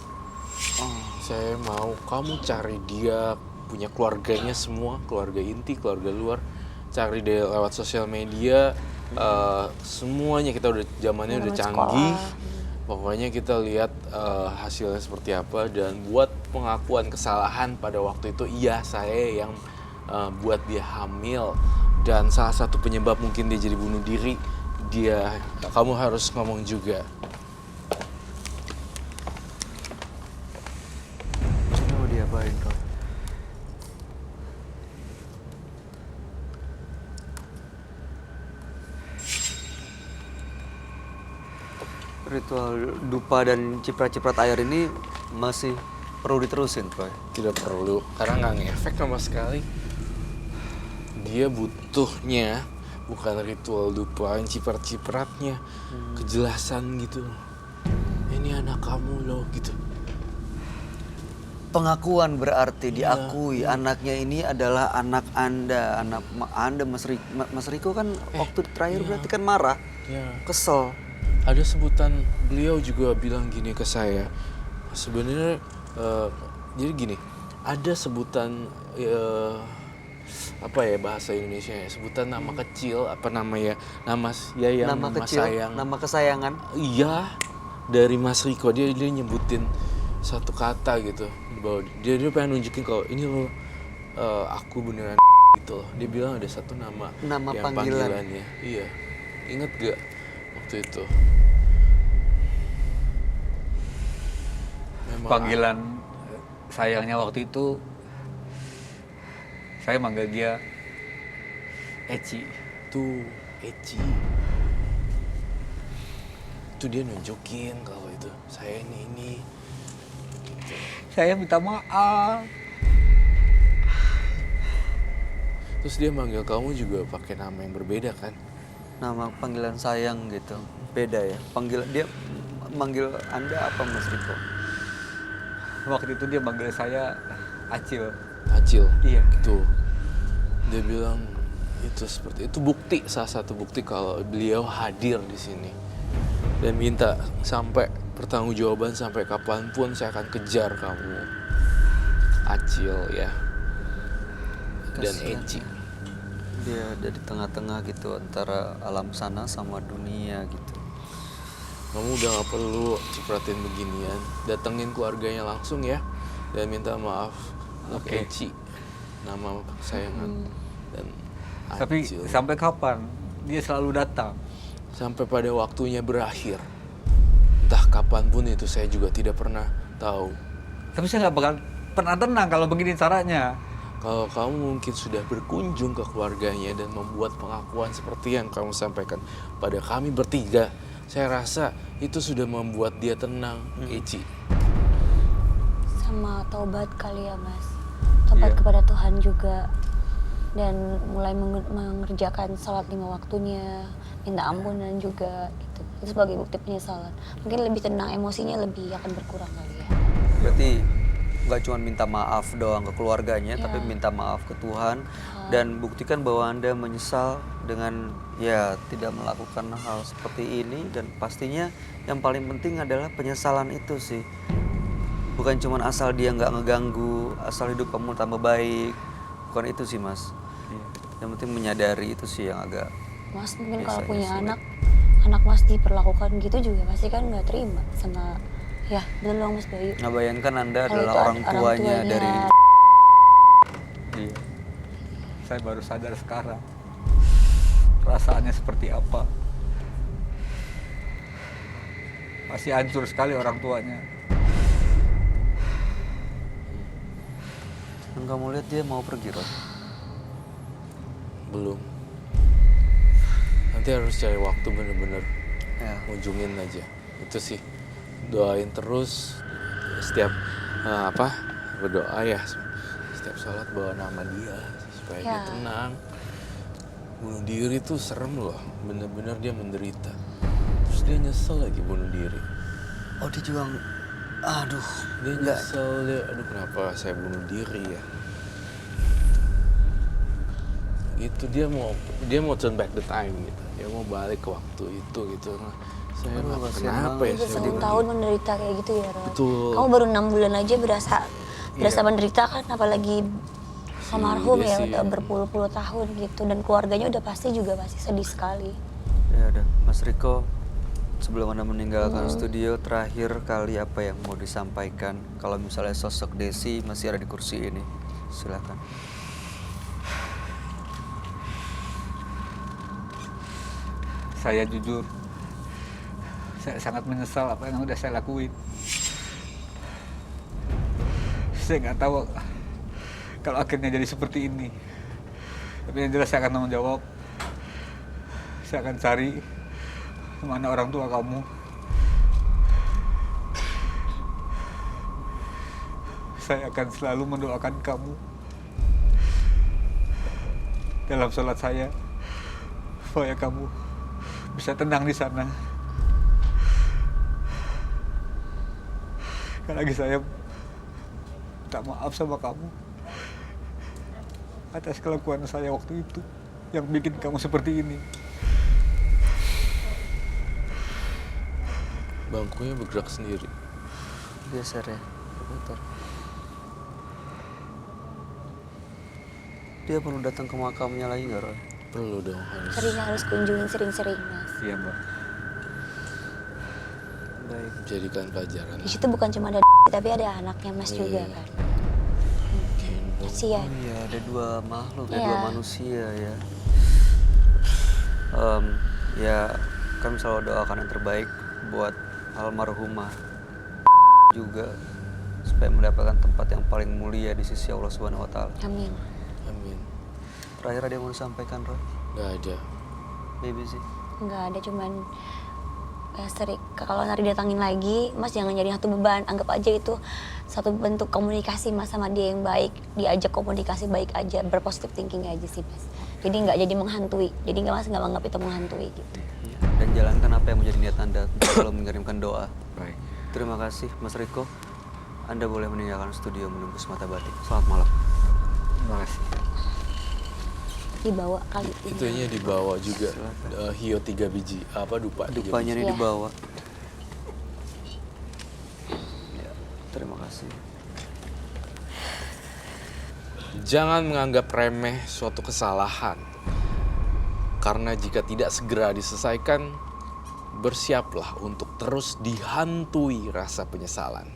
Speaker 5: Saya mau kamu cari dia, punya keluarganya semua, keluarga inti, keluarga luar. Cari dia lewat sosial media, semuanya kita udah zamannya udah
Speaker 2: Teman
Speaker 5: canggih.
Speaker 2: sekolah.
Speaker 5: Pokoknya kita lihat hasilnya seperti apa dan buat pengakuan kesalahan pada waktu itu, iya saya yang buat dia hamil dan salah satu penyebab mungkin dia jadi bunuh diri. Kamu harus ngomong juga.
Speaker 1: Ini mau diapain, Roy? Ritual dupa dan ciprat-ciprat air ini masih perlu diterusin, Roy.
Speaker 5: Tidak perlu, karena nggak ngefek sama sekali. Dia butuhnya bukan ritual dupa, ciprat-cipratnya, kejelasan gitu. Ini anak kamu loh, gitu.
Speaker 1: Pengakuan berarti
Speaker 5: Iya,
Speaker 1: diakui anaknya ini adalah anak Anda, Anda Mas Riko kan waktu terakhir berarti kan marah,
Speaker 5: Ya.
Speaker 1: kesel.
Speaker 5: Ada sebutan, beliau juga bilang gini ke saya. Sebenarnya, jadi gini, ada sebutan apa ya bahasa Indonesia ya, sebutan nama kecil, apa namanya, nama
Speaker 1: Nama kecil,
Speaker 5: sayang.
Speaker 1: nama kesayangan.
Speaker 5: Iya, dari Mas Riko dia nyebutin satu kata gitu, bahwa dia pengen nunjukin kalau ini loh aku beneran gitu loh. Dia bilang ada satu nama
Speaker 1: Nama
Speaker 5: yang
Speaker 1: panggilan.
Speaker 5: panggilannya. Iya, inget gak waktu itu? Memang
Speaker 3: Panggilan sayangnya waktu itu saya manggil dia Eci.
Speaker 5: tuh Eci. Itu dia nunjukin kalau itu saya ini.
Speaker 3: Saya minta maaf.
Speaker 5: Terus dia manggil kamu juga pakai nama yang berbeda kan?
Speaker 1: Nama panggilan sayang gitu. Beda ya. Dia manggil Anda apa, Mas Riko?
Speaker 3: Waktu itu dia manggil saya Acil.
Speaker 5: Acil.
Speaker 3: Iya.
Speaker 5: Gitu. Dia bilang itu seperti itu, bukti, salah satu bukti kalau beliau hadir di sini dan minta sampai pertanggungjawaban sampai kapanpun saya akan kejar kamu, Acil ya. Dan
Speaker 1: Kasihan.
Speaker 5: Eci.
Speaker 1: Dia ada di tengah-tengah gitu antara alam sana sama dunia gitu.
Speaker 5: Kamu udah gak perlu cipratin beginian, datengin keluarganya langsung ya dan minta maaf untuk
Speaker 3: Oke.
Speaker 5: Eci, nama kesayangan dan
Speaker 3: Tapi
Speaker 5: Acil.
Speaker 3: sampai kapan dia selalu datang.
Speaker 5: Sampai pada waktunya berakhir. Entah kapanpun itu saya juga tidak pernah tahu.
Speaker 3: Tapi saya nggak bakal pernah tenang kalau begini caranya.
Speaker 5: Kalau kamu mungkin sudah berkunjung ke keluarganya dan membuat pengakuan seperti yang kamu sampaikan pada kami bertiga, saya rasa itu sudah membuat dia tenang, Eci.
Speaker 2: Sama taubat kali ya Mas. Taubat
Speaker 3: Iya.
Speaker 2: kepada Tuhan juga. Dan mulai mengerjakan sholat 5 waktunya, minta ampunan juga gitu. Itu sebagai bukti penyesalan. Mungkin lebih tenang, emosinya lebih akan berkurang kali ya.
Speaker 1: Berarti nggak cuma minta maaf doang ke keluarganya,
Speaker 2: Ya.
Speaker 1: tapi minta maaf ke Tuhan dan buktikan bahwa Anda menyesal dengan ya tidak melakukan hal seperti ini, dan pastinya yang paling penting adalah penyesalan itu sih. Bukan cuma asal dia nggak ngeganggu, asal hidup kamu tambah baik. Bukan itu sih Mas. Yang penting menyadari itu sih yang agak
Speaker 2: Mas mungkin kalau
Speaker 1: biasanya
Speaker 2: punya
Speaker 1: sulit.
Speaker 2: anak Mas diperlakukan gitu juga pasti kan nggak terima sama ya betul dong Mas Bayu.
Speaker 1: Nah, bayangkan Anda
Speaker 2: Kalau
Speaker 1: adalah
Speaker 2: itu
Speaker 1: orang tuanya dari
Speaker 3: Iya. Saya baru sadar sekarang perasaannya seperti apa. Masih hancur sekali orang tuanya.
Speaker 1: Dan kamu lihat dia mau pergi, Ron.
Speaker 5: Belum. Nanti harus cari waktu bener-bener
Speaker 1: Ya.
Speaker 5: ngunjungin aja. Itu sih. Doain terus setiap berdoa ya. Setiap sholat bawa nama dia supaya dia
Speaker 2: Ya.
Speaker 5: tenang. Bunuh diri tuh serem loh. Bener-bener dia menderita. Terus dia nyesel lagi bunuh diri.
Speaker 1: Oh, dia juga aduh,
Speaker 5: Dia nyesel, aduh kenapa saya bunuh diri ya. Itu dia mau turn back the time gitu. Dia mau balik ke waktu itu gitu. Nah, saya
Speaker 1: Aduh,
Speaker 5: nggak
Speaker 1: kasihan
Speaker 5: kenapa
Speaker 1: banget.
Speaker 5: ya
Speaker 2: Udah
Speaker 5: saya
Speaker 2: 10
Speaker 5: bunuh
Speaker 2: tahun
Speaker 5: diri.
Speaker 2: menderita kayak gitu ya Ron.
Speaker 5: Betul.
Speaker 2: Kamu baru 6 bulan aja berasa menderita kan, apalagi almarhum
Speaker 5: dia
Speaker 2: ya
Speaker 5: sih.
Speaker 2: udah berpuluh-puluh tahun gitu, dan keluarganya udah pasti sedih sekali.
Speaker 1: Ya udah, Mas Riko, sebelum Anda meninggalkan studio, terakhir kali apa yang mau disampaikan? Kalau misalnya sosok Desi masih ada di kursi ini, silakan.
Speaker 3: Saya jujur, saya sangat menyesal apa yang udah saya lakuin. Saya nggak tahu kalau akhirnya jadi seperti ini. Tapi yang jelas saya akan tanggung jawab. Saya akan cari mana orang tua kamu. Saya akan selalu mendoakan kamu dalam sholat saya, supaya kamu bisa tenang di sana. Sekali lagi saya minta maaf sama kamu atas kelakuan saya waktu itu yang bikin kamu seperti ini.
Speaker 5: Bangkunya bergerak sendiri.
Speaker 1: Geser ya, putar. Dia perlu datang ke makamnya lagi nggak, Roy?
Speaker 5: Perlu dong harus.
Speaker 2: Harus kunjungin sering-sering Mas.
Speaker 3: Iya, Mbak.
Speaker 1: Baik.
Speaker 5: Jadikan pelajaran.
Speaker 2: Di situ bukan cuma ada tapi ada anaknya Mas juga
Speaker 5: Iya.
Speaker 2: kan. Kasihan.
Speaker 1: Oh iya, ada dua makhluk, ya,
Speaker 2: Iya.
Speaker 1: dua manusia ya. Ya, kami selalu doakan yang terbaik buat almarhumah juga, supaya mendapatkan tempat yang paling mulia di sisi Allah Subhanahu Wa Taala.
Speaker 2: Amin.
Speaker 5: Amin.
Speaker 1: Terakhir ada yang mau disampaikan, Roy?
Speaker 5: Gak ada.
Speaker 1: Baby sih.
Speaker 2: Nggak ada, cuman sering kalau Nari datangin lagi, Mas jangan jadi satu beban. Anggap aja itu satu bentuk komunikasi Mas sama dia yang baik. Diajak komunikasi baik aja, berpositif thinking aja sih Mas. Jadi nggak jadi menghantui. Jadi Mas nggak menganggap itu menghantui gitu.
Speaker 1: Iya. Dan jalankan apa yang menjadi niat Anda kalau mengirimkan doa.
Speaker 3: Baik.
Speaker 1: Terima kasih, Mas Riko. Anda boleh meninggalkan studio menembus mata batik. Selamat malam.
Speaker 3: Terima kasih.
Speaker 2: Dibawa kali ini.
Speaker 5: Itunya dibawa juga.
Speaker 1: Silakan.
Speaker 5: Hio 3 biji. Dupa 3
Speaker 1: Dupanya
Speaker 5: biji.
Speaker 1: ini
Speaker 2: Iya.
Speaker 1: dibawa. Ya, terima kasih.
Speaker 5: Jangan menganggap remeh suatu kesalahan. Karena jika tidak segera diselesaikan, bersiaplah untuk terus dihantui rasa penyesalan.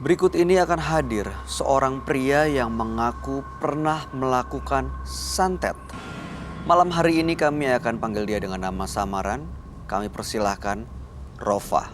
Speaker 1: Berikut ini akan hadir seorang pria yang mengaku pernah melakukan santet Malam hari ini kami akan panggil dia dengan nama samaran. Kami persilahkan Rova.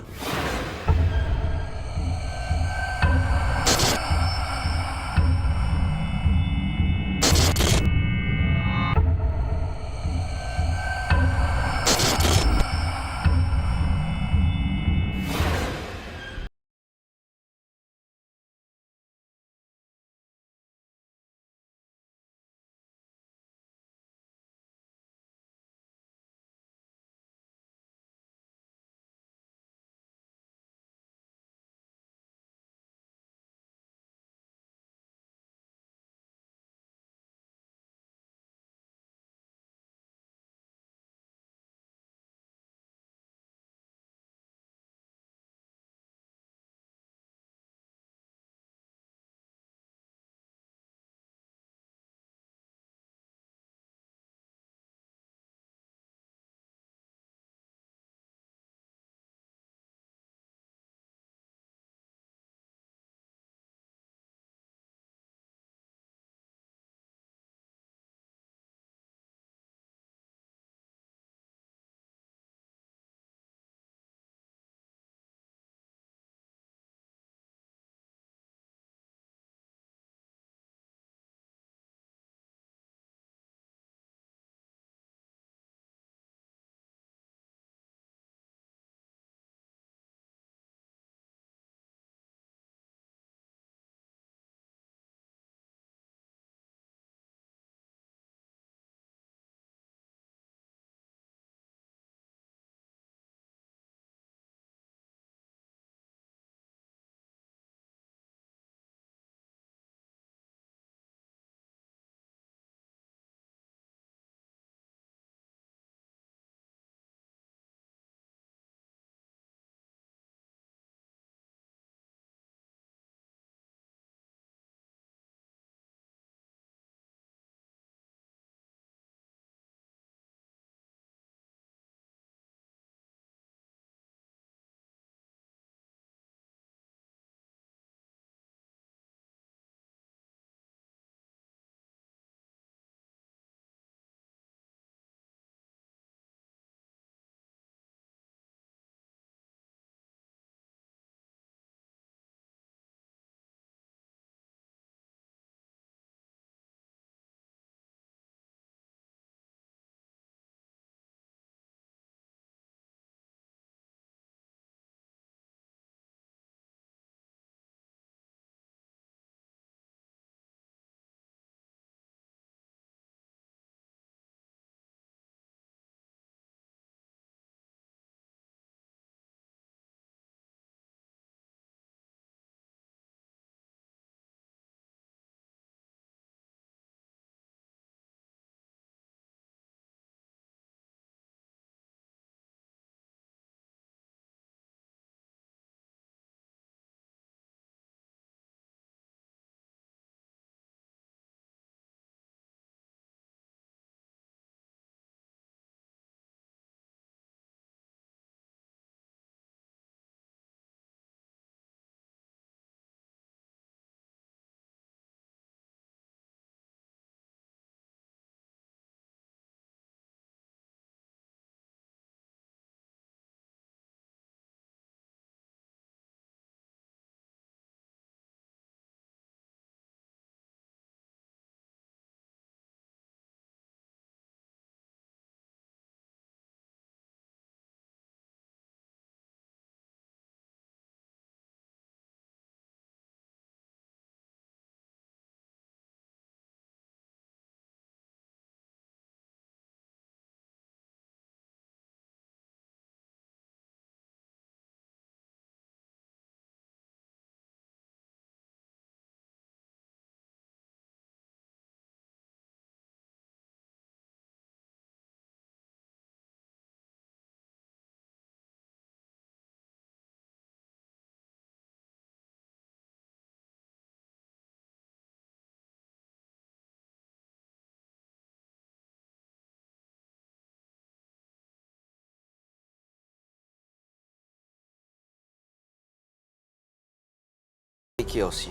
Speaker 1: Kiyoshi.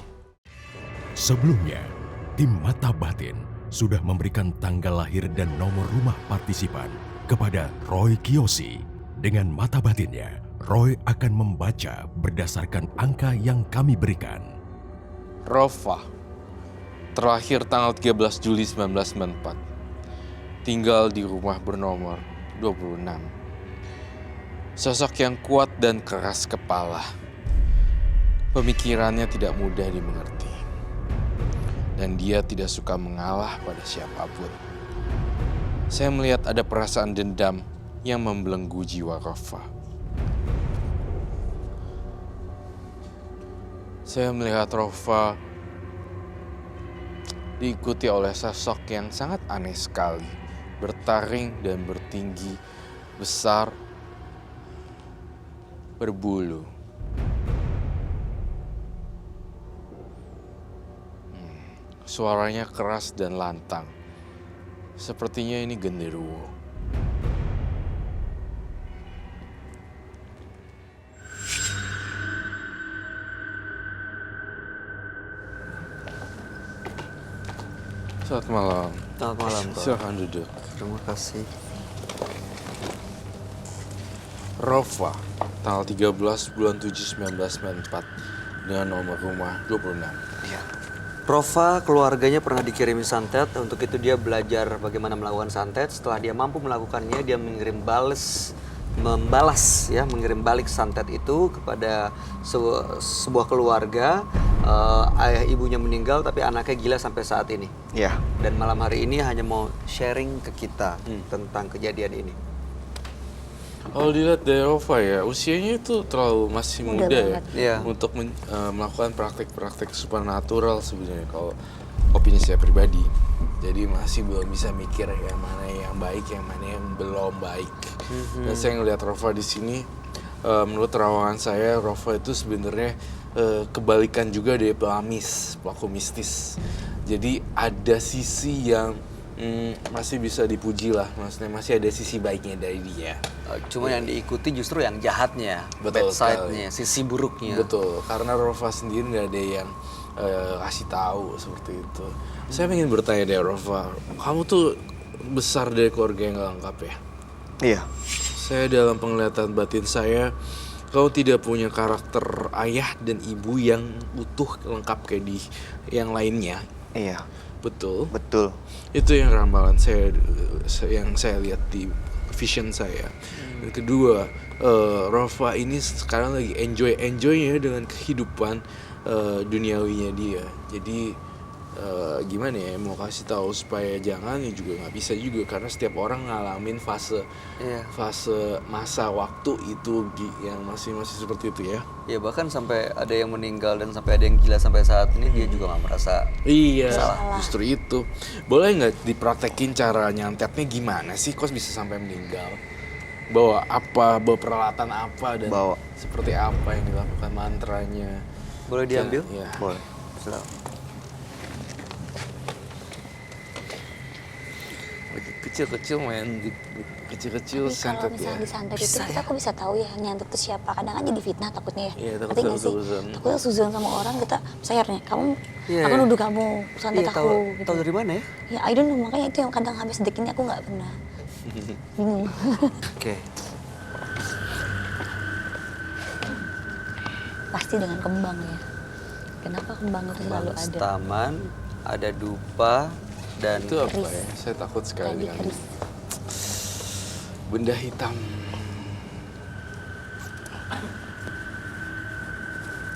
Speaker 4: Sebelumnya, tim Mata Batin sudah memberikan tanggal lahir dan nomor rumah partisipan kepada Roy Kiyoshi. Dengan mata batinnya, Roy akan membaca berdasarkan angka yang kami berikan.
Speaker 5: Rofa, terlahir tanggal 13 Juli 1994. Tinggal di rumah bernomor 26. Sosok yang kuat dan keras kepala. Pemikirannya tidak mudah dimengerti. Dan dia tidak suka mengalah pada siapapun. Saya melihat ada perasaan dendam yang membelenggu jiwa Rofa. Saya melihat Rofa diikuti oleh sosok yang sangat aneh sekali. Bertaring dan bertinggi, besar, berbulu. Suaranya keras dan lantang. Sepertinya ini genderuwo. Selamat malam.
Speaker 1: Selamat malam, Pak.
Speaker 5: Silakan duduk.
Speaker 1: Terima kasih.
Speaker 5: Rofa, tanggal 13 bulan 7 1994 dengan nomor rumah 26.
Speaker 1: Iya. Rofa keluarganya pernah dikirimi santet, untuk itu dia belajar bagaimana melakukan santet. Setelah dia mampu melakukannya, dia mengirim balik santet itu kepada sebuah keluarga. Ayah ibunya meninggal tapi anaknya gila sampai saat ini.
Speaker 6: Iya.
Speaker 1: Dan malam hari ini hanya mau sharing ke kita tentang kejadian ini.
Speaker 5: Kalau dilihat dari Rofa ya, usianya itu terlalu masih
Speaker 2: Muda
Speaker 5: muda ya
Speaker 2: banget.
Speaker 1: Iya.
Speaker 5: untuk melakukan praktek-praktek supernatural sebenarnya kalau opini saya pribadi. Jadi masih belum bisa mikir yang mana yang baik, yang mana yang belum baik. Dan saya ngelihat Rofa di sini, menurut terawangan saya, Rofa itu sebenarnya kebalikan juga dari pelaku mistis. Jadi ada sisi yang masih bisa dipuji lah, maksudnya masih ada sisi baiknya dari dia.
Speaker 1: Cuma yang diikuti justru yang jahatnya,
Speaker 5: Betul
Speaker 1: bad side-nya, sisi buruknya.
Speaker 5: Betul, karena Rofa sendiri nggak ada yang kasih tahu seperti itu. Saya ingin bertanya deh Rofa, kamu tuh besar dari keluarga yang nggak lengkap ya?
Speaker 6: Iya.
Speaker 5: Saya dalam penglihatan batin saya, kau tidak punya karakter ayah dan ibu yang utuh lengkap kayak di yang lainnya.
Speaker 6: Iya.
Speaker 5: Betul.
Speaker 6: Betul.
Speaker 5: Itu yang ramalan saya yang saya lihat di vision saya. Yang kedua, Rofa ini sekarang lagi enjoynya dengan kehidupan duniawinya dia. Jadi gimana ya, mau kasih tahu supaya jangan ya juga nggak bisa juga, karena setiap orang ngalamin fase masa waktu itu yang masih seperti itu ya.
Speaker 1: Ya bahkan sampai ada yang meninggal dan sampai ada yang gila sampai saat ini dia juga nggak merasa.
Speaker 5: Iya, justru itu. Boleh nggak dipraktekin cara nyantetnya gimana sih? Kok bisa sampai meninggal? Bawa peralatan apa dan seperti apa yang dilakukan mantranya?
Speaker 1: Boleh diambil?
Speaker 5: Ya.
Speaker 6: Boleh. Silakan.
Speaker 5: Kecil-kecil main kecil-kecil
Speaker 2: Tapi kalau
Speaker 5: santet ya.
Speaker 2: misalnya di santet itu kita kok bisa tahu ya nyantet itu siapa? Kadang aja difitnah takutnya ya.
Speaker 5: Iya, takut
Speaker 2: Ngerti nggak sih?
Speaker 5: suzon.
Speaker 2: Takutnya suzon sama orang, kita sayarnya kamu
Speaker 1: Iya,
Speaker 2: aku
Speaker 1: iya.
Speaker 2: nuduh kamu santet
Speaker 1: Iya,
Speaker 2: aku
Speaker 1: tahu
Speaker 2: gitu.
Speaker 1: tahu dari mana ya?
Speaker 2: Ya I don't know, makanya itu yang kadang habis detik ini aku nggak pernah. Bingung.
Speaker 1: Oke.
Speaker 2: Pasti dengan kembang ya. Kenapa kembang itu selalu ada?
Speaker 1: Taman, ada dupa dan
Speaker 5: Itu apa
Speaker 2: Keris.
Speaker 5: ya? Saya takut sekali
Speaker 2: Tadi
Speaker 5: dengan
Speaker 2: keris.
Speaker 5: benda hitam.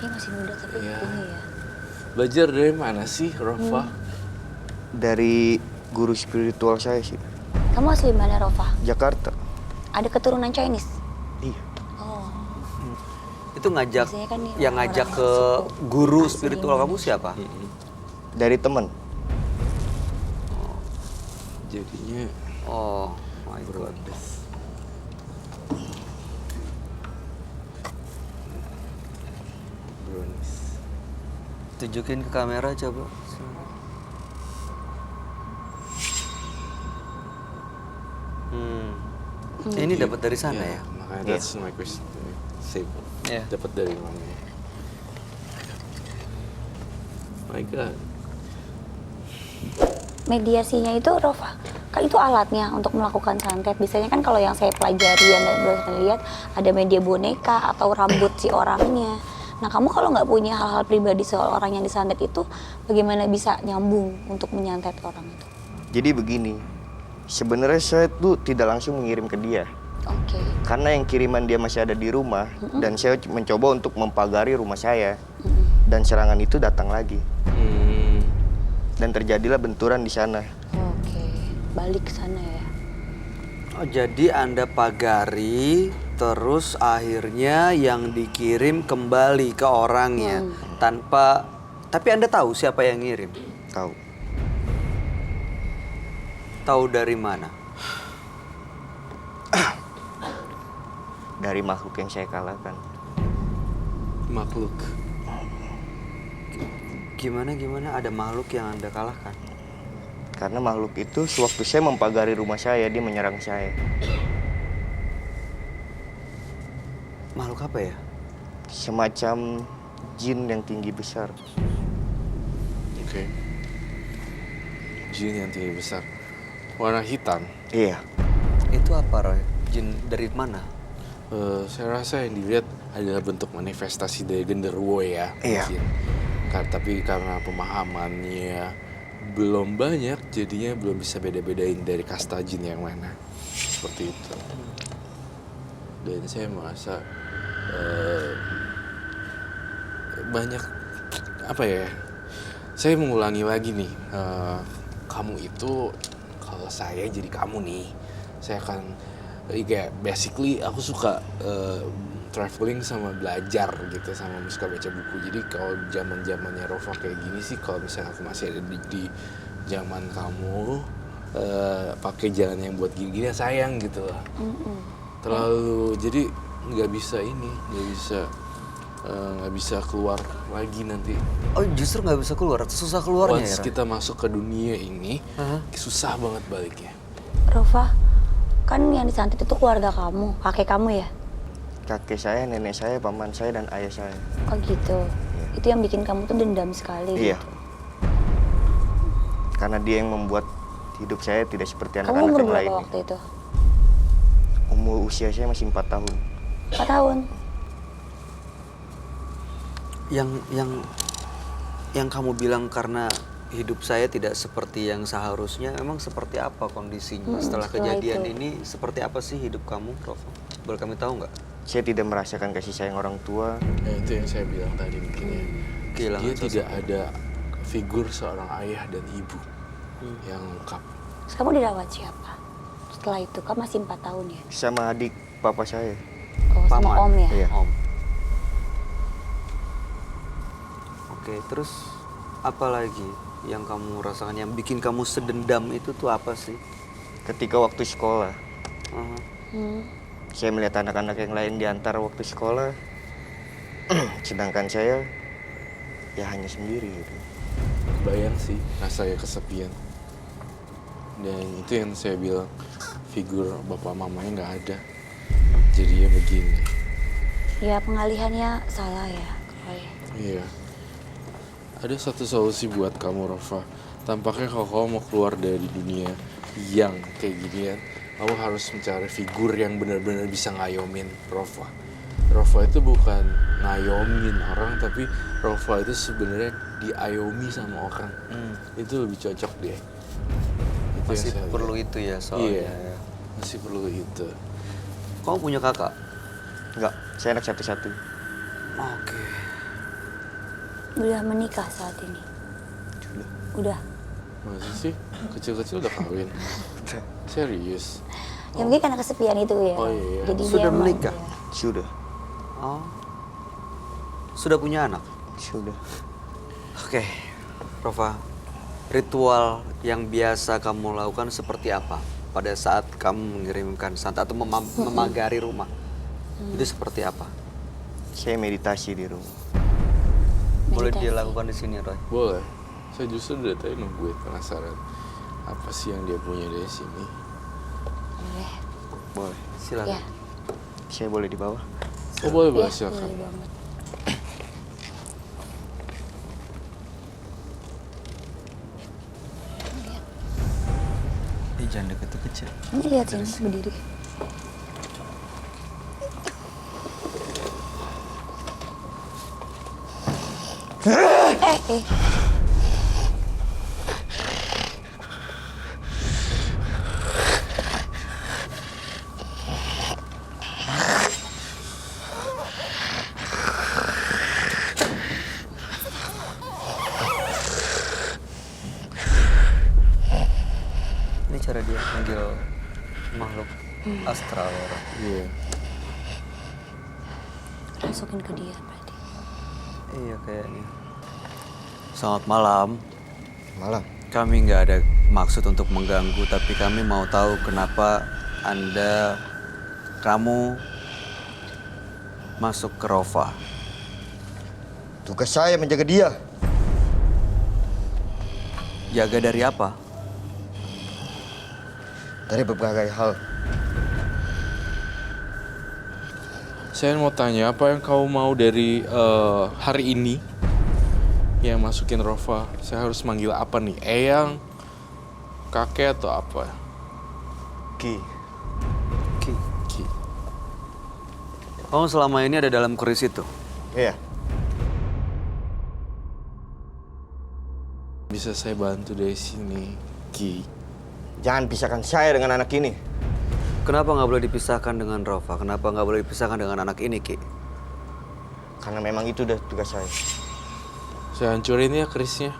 Speaker 2: Dia masih muda tapi
Speaker 5: Iya.
Speaker 2: ini ya.
Speaker 5: Belajar dari mana sih, Rofa?
Speaker 6: Dari guru spiritual saya sih.
Speaker 2: Kamu asli mana, Rofa?
Speaker 6: Jakarta.
Speaker 2: Ada keturunan Chinese?
Speaker 6: Iya.
Speaker 2: Oh,
Speaker 1: itu ngajak
Speaker 2: Biasanya kan nih
Speaker 1: yang
Speaker 2: orang-orang
Speaker 1: ngajak
Speaker 2: yang
Speaker 1: ke
Speaker 2: suku
Speaker 1: guru
Speaker 2: asli
Speaker 1: spiritual kamu
Speaker 2: Indonesia.
Speaker 1: siapa?
Speaker 6: Dari teman.
Speaker 5: Jadinya
Speaker 1: Oh my god.
Speaker 5: brownies.
Speaker 1: Tunjukin ke kamera coba. Ini dapat dari sana ya?
Speaker 5: Makanya that's my question. Save.
Speaker 1: Iya.
Speaker 5: Dapat dari mana? My God.
Speaker 2: mediasinya itu Rova, kan itu alatnya untuk melakukan santet. Biasanya kan kalau yang saya pelajari dan saya lihat ada media boneka atau rambut si orangnya. Nah kamu kalau nggak punya hal-hal pribadi soal orang yang disantet itu, bagaimana bisa nyambung untuk menyantet orang itu?
Speaker 6: Jadi begini, sebenarnya saya tuh tidak langsung mengirim ke dia.
Speaker 2: Oke.
Speaker 6: Karena yang kiriman dia masih ada di rumah, dan saya mencoba untuk mempagari rumah saya. Dan serangan itu datang lagi. Dan terjadilah benturan di sana.
Speaker 2: Oke, balik ke sana ya.
Speaker 1: Oh, jadi Anda pagari, terus akhirnya yang dikirim kembali ke orangnya tanpa. Tapi Anda tahu siapa yang ngirim?
Speaker 6: Tahu.
Speaker 1: Tahu dari mana?
Speaker 6: Dari makhluk yang saya kalahkan.
Speaker 5: Makhluk.
Speaker 1: Gimana ada makhluk yang Anda kalahkan?
Speaker 6: Karena makhluk itu sewaktu saya mempagari rumah saya, dia menyerang saya.
Speaker 1: Makhluk apa ya?
Speaker 6: Semacam jin yang tinggi besar.
Speaker 5: Oke. Jin yang tinggi besar. Warna hitam.
Speaker 6: Iya.
Speaker 1: Itu apa, Roy? Jin dari mana?
Speaker 5: Saya rasa yang dilihat adalah bentuk manifestasi dari genderuwo ya.
Speaker 6: Iya.
Speaker 5: Mungkin. Tapi karena pemahamannya belum banyak, jadinya belum bisa beda-bedain dari kasta jin yang mana. Seperti itu. Dan saya merasa banyak, apa ya, saya mengulangi lagi nih, kamu itu, kalau saya jadi kamu nih, saya akan, kayak basically aku suka traveling sama belajar gitu, sama suka baca buku. Jadi kalau zaman-zamannya Rova kayak gini sih, kalau misalnya aku masih ada di zaman kamu, pakai jalan yang buat gini-gini ya sayang gitu lah. Terlalu, jadi nggak bisa keluar lagi nanti.
Speaker 1: Oh, justru nggak bisa keluar, susah keluarnya
Speaker 5: Once
Speaker 1: ya? Roy?
Speaker 5: kita masuk ke dunia ini, susah banget baliknya.
Speaker 2: Rova, kan yang disantet itu keluarga kamu, kakek kamu ya?
Speaker 6: Kakek saya, nenek saya, paman saya, dan ayah saya.
Speaker 2: Oh gitu. Itu yang bikin kamu tuh dendam sekali
Speaker 6: Iya.
Speaker 2: gitu.
Speaker 6: Karena dia yang membuat hidup saya tidak seperti
Speaker 2: Kamu
Speaker 6: anak-anak
Speaker 2: umur
Speaker 6: yang
Speaker 2: berapa
Speaker 6: lain.
Speaker 2: waktu itu?
Speaker 6: Umur usia saya masih 4 tahun.
Speaker 2: 4 tahun.
Speaker 1: Yang kamu bilang karena hidup saya tidak seperti yang seharusnya, emang seperti apa kondisinya setelah
Speaker 2: setelah
Speaker 1: kejadian
Speaker 2: itu.
Speaker 1: ini? Seperti apa sih hidup kamu, Rova? Boleh kami tahu nggak?
Speaker 6: Saya tidak merasakan kasih sayang orang tua.
Speaker 5: Ya, itu yang saya bilang tadi mungkin ya.
Speaker 1: Kehilangan
Speaker 5: Dia
Speaker 1: sosok.
Speaker 5: tidak ada figur seorang ayah dan ibu yang lengkap.
Speaker 2: Terus kamu dirawat siapa? Setelah itu, kamu masih 4 tahun ya?
Speaker 6: Sama adik papa saya.
Speaker 2: Oh, sama
Speaker 1: Paman.
Speaker 2: om ya?
Speaker 6: Iya.
Speaker 1: Om. Oke, terus apa lagi yang kamu rasakan, yang bikin kamu sedendam itu tuh apa sih?
Speaker 6: Ketika waktu sekolah,
Speaker 2: Hmm.
Speaker 6: saya melihat anak-anak yang lain diantar waktu sekolah. Sedangkan saya ya hanya sendiri gitu.
Speaker 5: Bayang sih rasanya kesepian. Dan itu yang saya bilang, figur bapak mamanya nggak ada. Jadinya begini.
Speaker 2: Ya pengalihannya salah ya, Roy.
Speaker 5: Iya. Ada satu solusi buat kamu, Rova. Tampaknya kalau kamu mau keluar dari dunia yang kayak ginian, kamu harus mencari figur yang benar-benar bisa ngayomin Rova. Rova itu bukan ngayomin orang, tapi Rova itu sebenarnya diayomi sama orang. Itu lebih cocok deh. Itu yang
Speaker 1: Masih
Speaker 5: saya
Speaker 1: perlu
Speaker 5: lihat.
Speaker 1: itu ya soalnya.
Speaker 5: Iya, masih perlu itu.
Speaker 1: Kamu punya kakak?
Speaker 6: Enggak, saya anak satu-satu.
Speaker 1: Oke.
Speaker 2: Udah menikah saat ini?
Speaker 6: Sudah.
Speaker 2: Udah.
Speaker 5: Masa sih? Kecil-kecil udah kawin? Serius?
Speaker 2: Ya mungkin karena kesepian itu ya.
Speaker 5: Oh, iya.
Speaker 2: Jadi
Speaker 1: Sudah
Speaker 2: dia mau-
Speaker 1: menikah?
Speaker 2: ya.
Speaker 6: Sudah.
Speaker 1: Oh. Sudah punya anak?
Speaker 6: Sudah.
Speaker 1: Oke. Rova, ritual yang biasa kamu lakukan seperti apa pada saat kamu mengirimkan santet atau memagari rumah? Itu seperti apa?
Speaker 6: Saya meditasi di rumah.
Speaker 1: Boleh
Speaker 2: Meditasi.
Speaker 1: dilakukan di sini, Roy?
Speaker 5: Boleh. Saya justru dari tadi nungguin, penasaran. Apa sih yang dia punya dari sini?
Speaker 2: Boleh.
Speaker 6: Boleh.
Speaker 1: Silakan.
Speaker 2: Ya.
Speaker 6: Saya boleh di bawah?
Speaker 5: Oh boleh,
Speaker 2: Ya,
Speaker 5: boleh, silakan.
Speaker 2: boleh banget.
Speaker 1: Jangan deket kecil.
Speaker 2: Ini lihat sini berdiri. Eh.
Speaker 1: Ini cara dia manggil makhluk astral orang.
Speaker 5: Iya.
Speaker 2: Masukin ke dia berarti.
Speaker 1: Iya kayaknya. Selamat malam.
Speaker 6: Malam.
Speaker 1: Kami nggak ada maksud untuk mengganggu, tapi kami mau tahu kenapa kamu masuk ke Rova.
Speaker 6: Tugas saya menjaga dia.
Speaker 1: Jaga dari apa?
Speaker 6: Dari berbagai hal.
Speaker 5: Saya mau tanya, apa yang kau mau dari hari ini yang masukin Rova? Saya harus manggil apa nih? Eyang, kakek atau apa?
Speaker 6: Ki.
Speaker 1: Ki.
Speaker 5: Ki.
Speaker 1: Kamu selama ini ada dalam keris itu?
Speaker 6: Iya.
Speaker 5: Bisa saya bantu dari sini, Ki?
Speaker 6: Jangan pisahkan saya dengan anak ini.
Speaker 1: Kenapa nggak boleh dipisahkan dengan Rova? Kenapa nggak boleh dipisahkan dengan anak ini, Ki?
Speaker 6: Karena memang itu udah tugas saya.
Speaker 5: Saya hancurin ya kerisnya.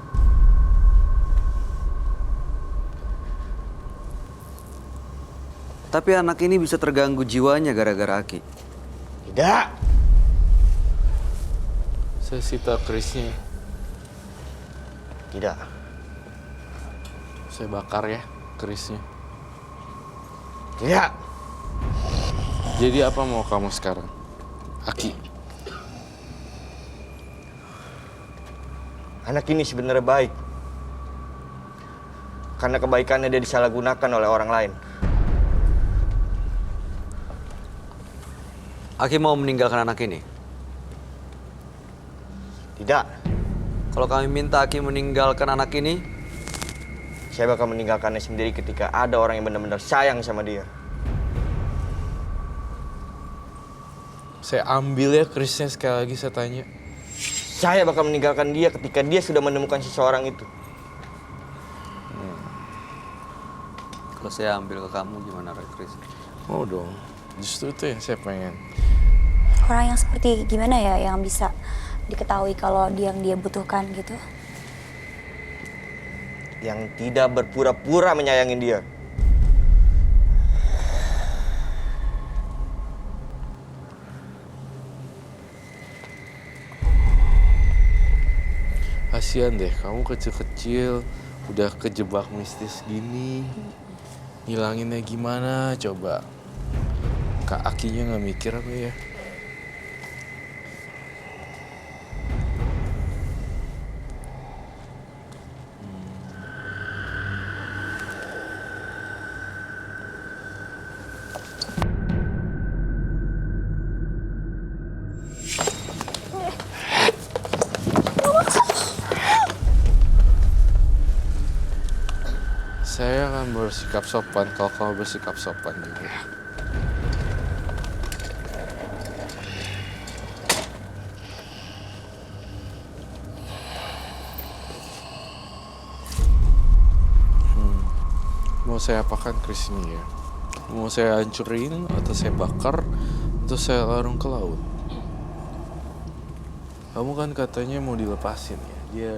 Speaker 1: Tapi anak ini bisa terganggu jiwanya gara-gara Aki.
Speaker 6: Tidak.
Speaker 5: Saya sita kerisnya.
Speaker 6: Tidak.
Speaker 5: Saya bakar ya kerisnya.
Speaker 6: Tidak.
Speaker 5: Jadi apa mau kamu sekarang, Aki?
Speaker 6: Anak ini sebenarnya baik. Karena kebaikannya dia disalahgunakan oleh orang lain.
Speaker 1: Aki mau meninggalkan anak ini?
Speaker 6: Tidak.
Speaker 1: Kalau kami minta Aki meninggalkan anak ini,
Speaker 6: Saya bakal meninggalkannya sendiri ketika ada orang yang benar-benar sayang sama dia.
Speaker 5: Saya ambil ya kerisnya sekali lagi saya tanya.
Speaker 6: Saya bakal meninggalkan dia ketika dia sudah menemukan seseorang itu.
Speaker 1: kalau saya ambil ke kamu gimana, Chris?
Speaker 5: Mau dong. Justru itu yang saya pengen.
Speaker 2: Orang yang seperti gimana ya yang bisa diketahui kalau yang dia butuhkan gitu?
Speaker 6: Yang tidak berpura-pura menyayangi dia.
Speaker 5: Kasian deh, kamu kecil-kecil udah kejebak mistis gini. Hilanginnya gimana coba? Kak Akinya nggak mikir apa ya? Saya akan bersikap sopan kalau kamu bersikap sopan juga. Mau saya apakan keris ini ya? Mau saya hancurin atau saya bakar atau saya larung ke laut? Kamu kan katanya mau dilepasin ya? Dia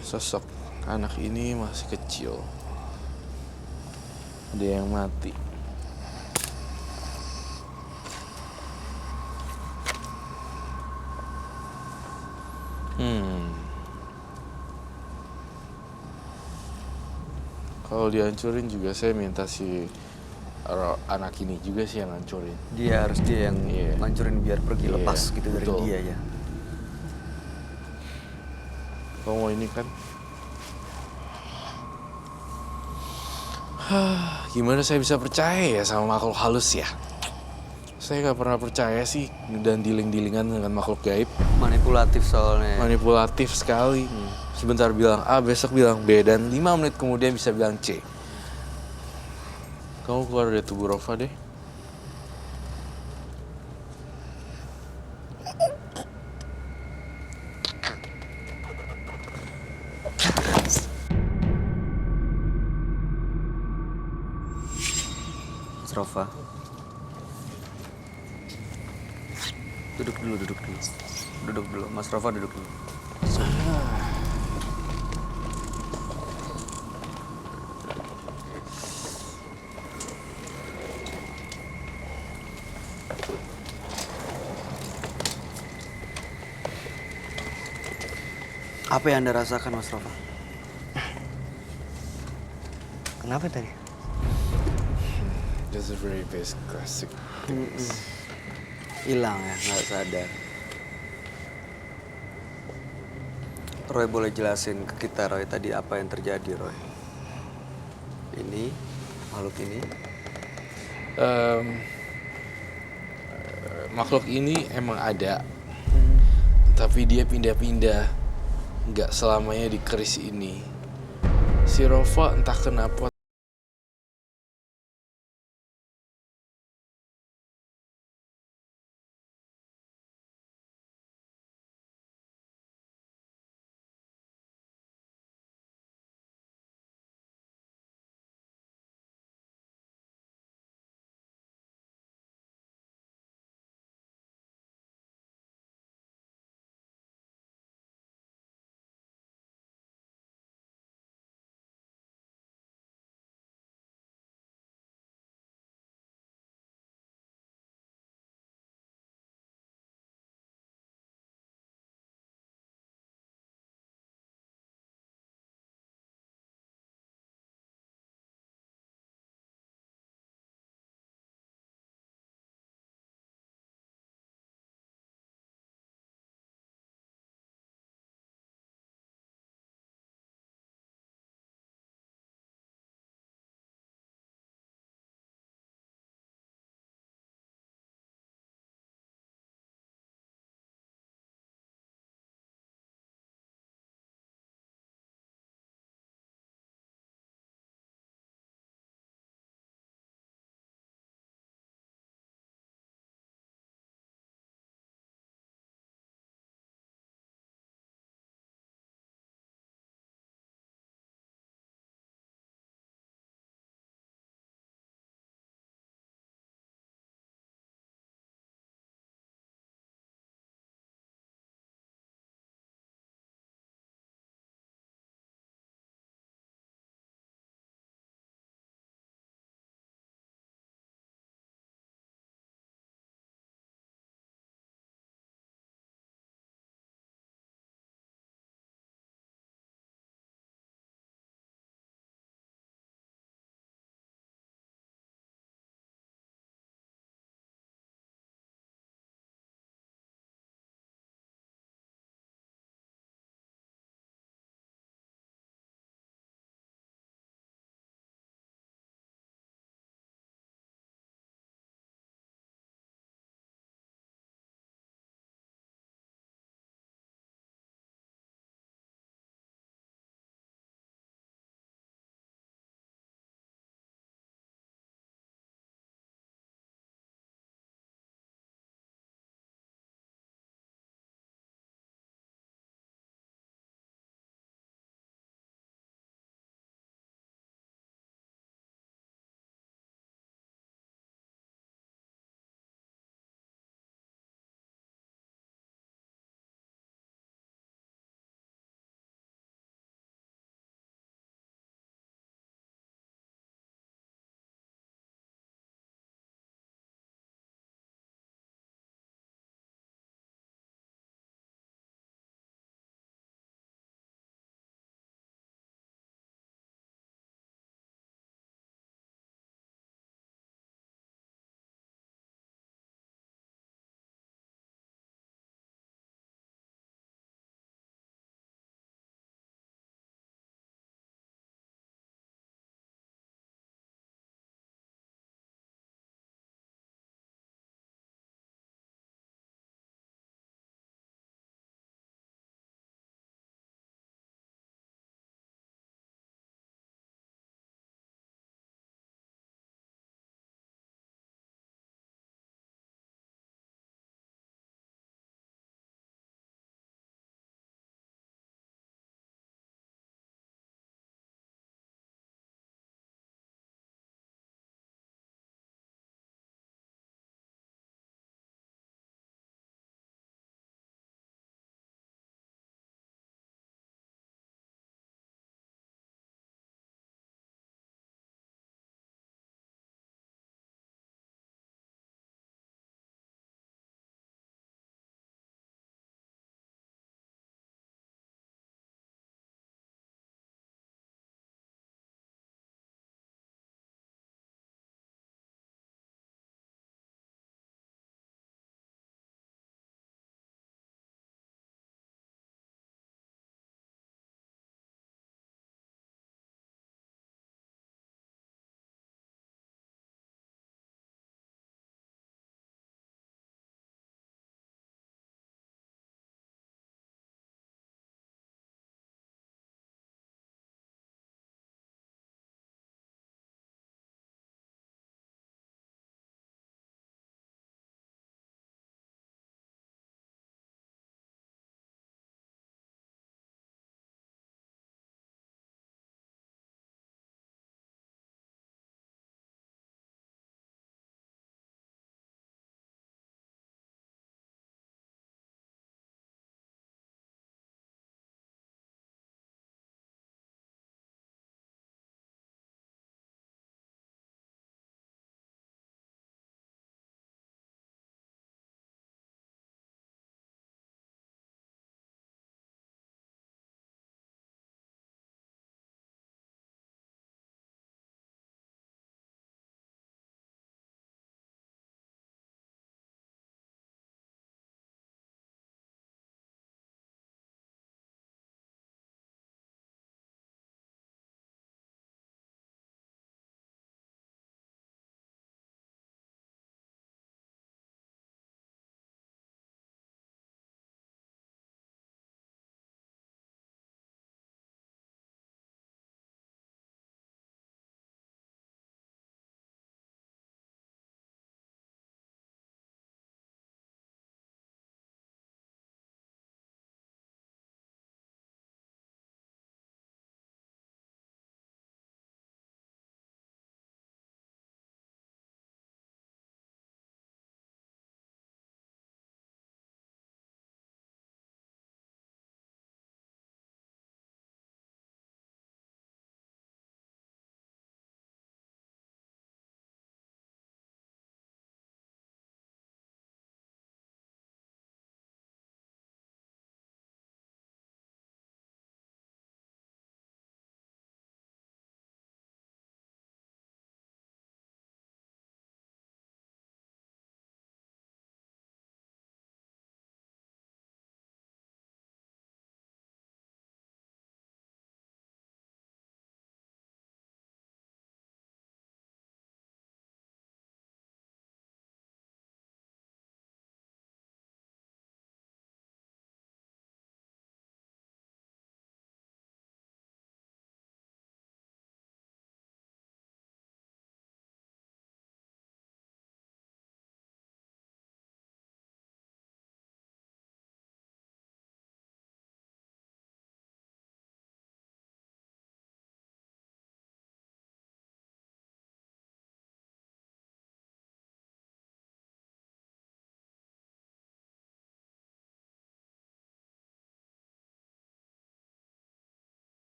Speaker 5: sosok anak ini masih kecil. Ada yang mati. Kalau dihancurin juga saya minta si anak ini juga sih yang hancurin.
Speaker 1: Dia yang
Speaker 5: Iya.
Speaker 1: ngancurin biar pergi
Speaker 5: Iya,
Speaker 1: lepas gitu dari
Speaker 5: betul.
Speaker 1: dia ya.
Speaker 5: Kamu mau ini kan? Gimana saya bisa percaya ya sama makhluk halus ya? Saya nggak pernah percaya sih dan diling-dilingan dengan makhluk gaib.
Speaker 1: Manipulatif soalnya.
Speaker 5: Manipulatif sekali. Sebentar bilang A, besok bilang B, dan 5 menit kemudian bisa bilang C. Kamu keluar dari tubuh Rova deh.
Speaker 1: Mas Rova. Duduk dulu, duduk dulu. Duduk dulu, Mas Rova duduk dulu. Apa yang Anda rasakan, Mas Rova?
Speaker 6: Kenapa tadi?
Speaker 5: That's a very basic classic.
Speaker 1: Hilang ya, nggak sadar. Roy boleh jelasin ke kita, Roy, tadi apa yang terjadi, Roy? Ini, makhluk ini.
Speaker 5: Makhluk ini emang ada, tapi dia pindah-pindah. Nggak selamanya di keris ini. Si Rova entah kenapa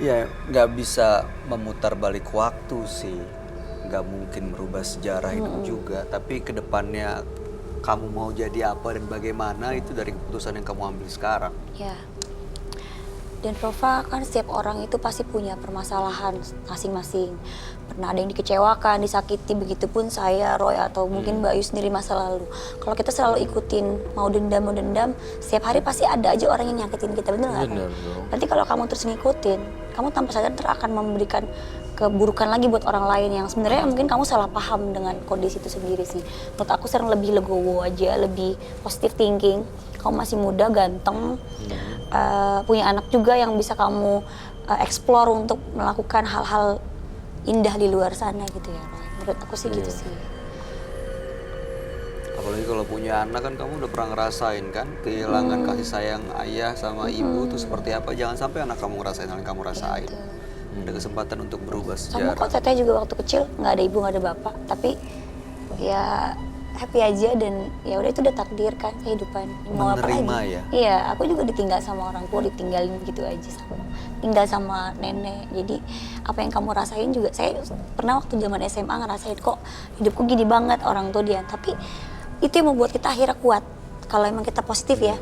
Speaker 1: Ya, nggak bisa memutar balik waktu sih. Nggak mungkin merubah sejarah hidup juga. Tapi ke depannya kamu mau jadi apa dan bagaimana itu dari keputusan yang kamu ambil sekarang.
Speaker 2: Ya. Dan Rova, kan setiap orang itu pasti punya permasalahan masing-masing. Pernah ada yang dikecewakan, disakiti, begitupun saya, Roy, atau mungkin Mbak Yu sendiri masa lalu. Kalau kita selalu ikutin mau dendam, setiap hari pasti ada aja orang yang nyakitin kita, bener nggak?
Speaker 5: Bener dong.
Speaker 2: Nanti kalau kamu terus ngikutin, kamu tanpa sadar akan memberikan keburukan lagi buat orang lain yang sebenarnya mungkin kamu salah paham dengan kondisi itu sendiri sih. Menurut aku sekarang lebih legowo aja, lebih positive thinking. Kamu masih muda, ganteng, punya anak juga yang bisa kamu explore untuk melakukan hal-hal indah di luar sana gitu ya, Roy. Menurut aku sih gitu sih.
Speaker 1: Apalagi kalau punya anak kan kamu udah pernah ngerasain kan kehilangan kasih sayang ayah sama ibu itu seperti apa. Jangan sampai anak kamu ngerasain hal yang kamu rasain. Ada kesempatan untuk berubah
Speaker 2: Sama
Speaker 1: sejarah.
Speaker 2: kok teteh juga waktu kecil nggak ada ibu nggak ada bapak, tapi ya happy aja dan ya udah itu udah takdir kan kehidupan. Mau apa
Speaker 1: Menerima
Speaker 2: lagi?
Speaker 1: ya?
Speaker 2: Iya, aku juga ditinggal sama orang tua, ditinggalin gitu aja tinggal sama nenek. Jadi apa yang kamu rasain juga saya pernah waktu zaman SMA ngerasain kok hidupku gini banget orang tua dia. Tapi itu yang membuat kita akhirnya kuat. Kalau emang kita positif ya.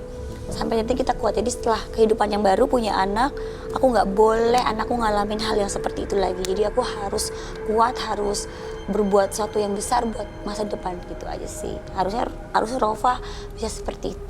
Speaker 2: Sampai nanti kita kuat. Jadi setelah kehidupan yang baru punya anak, aku nggak boleh anakku ngalamin hal yang seperti itu lagi. Jadi aku harus kuat, harus berbuat sesuatu yang besar buat masa depan gitu aja sih. Harus Rova bisa seperti itu.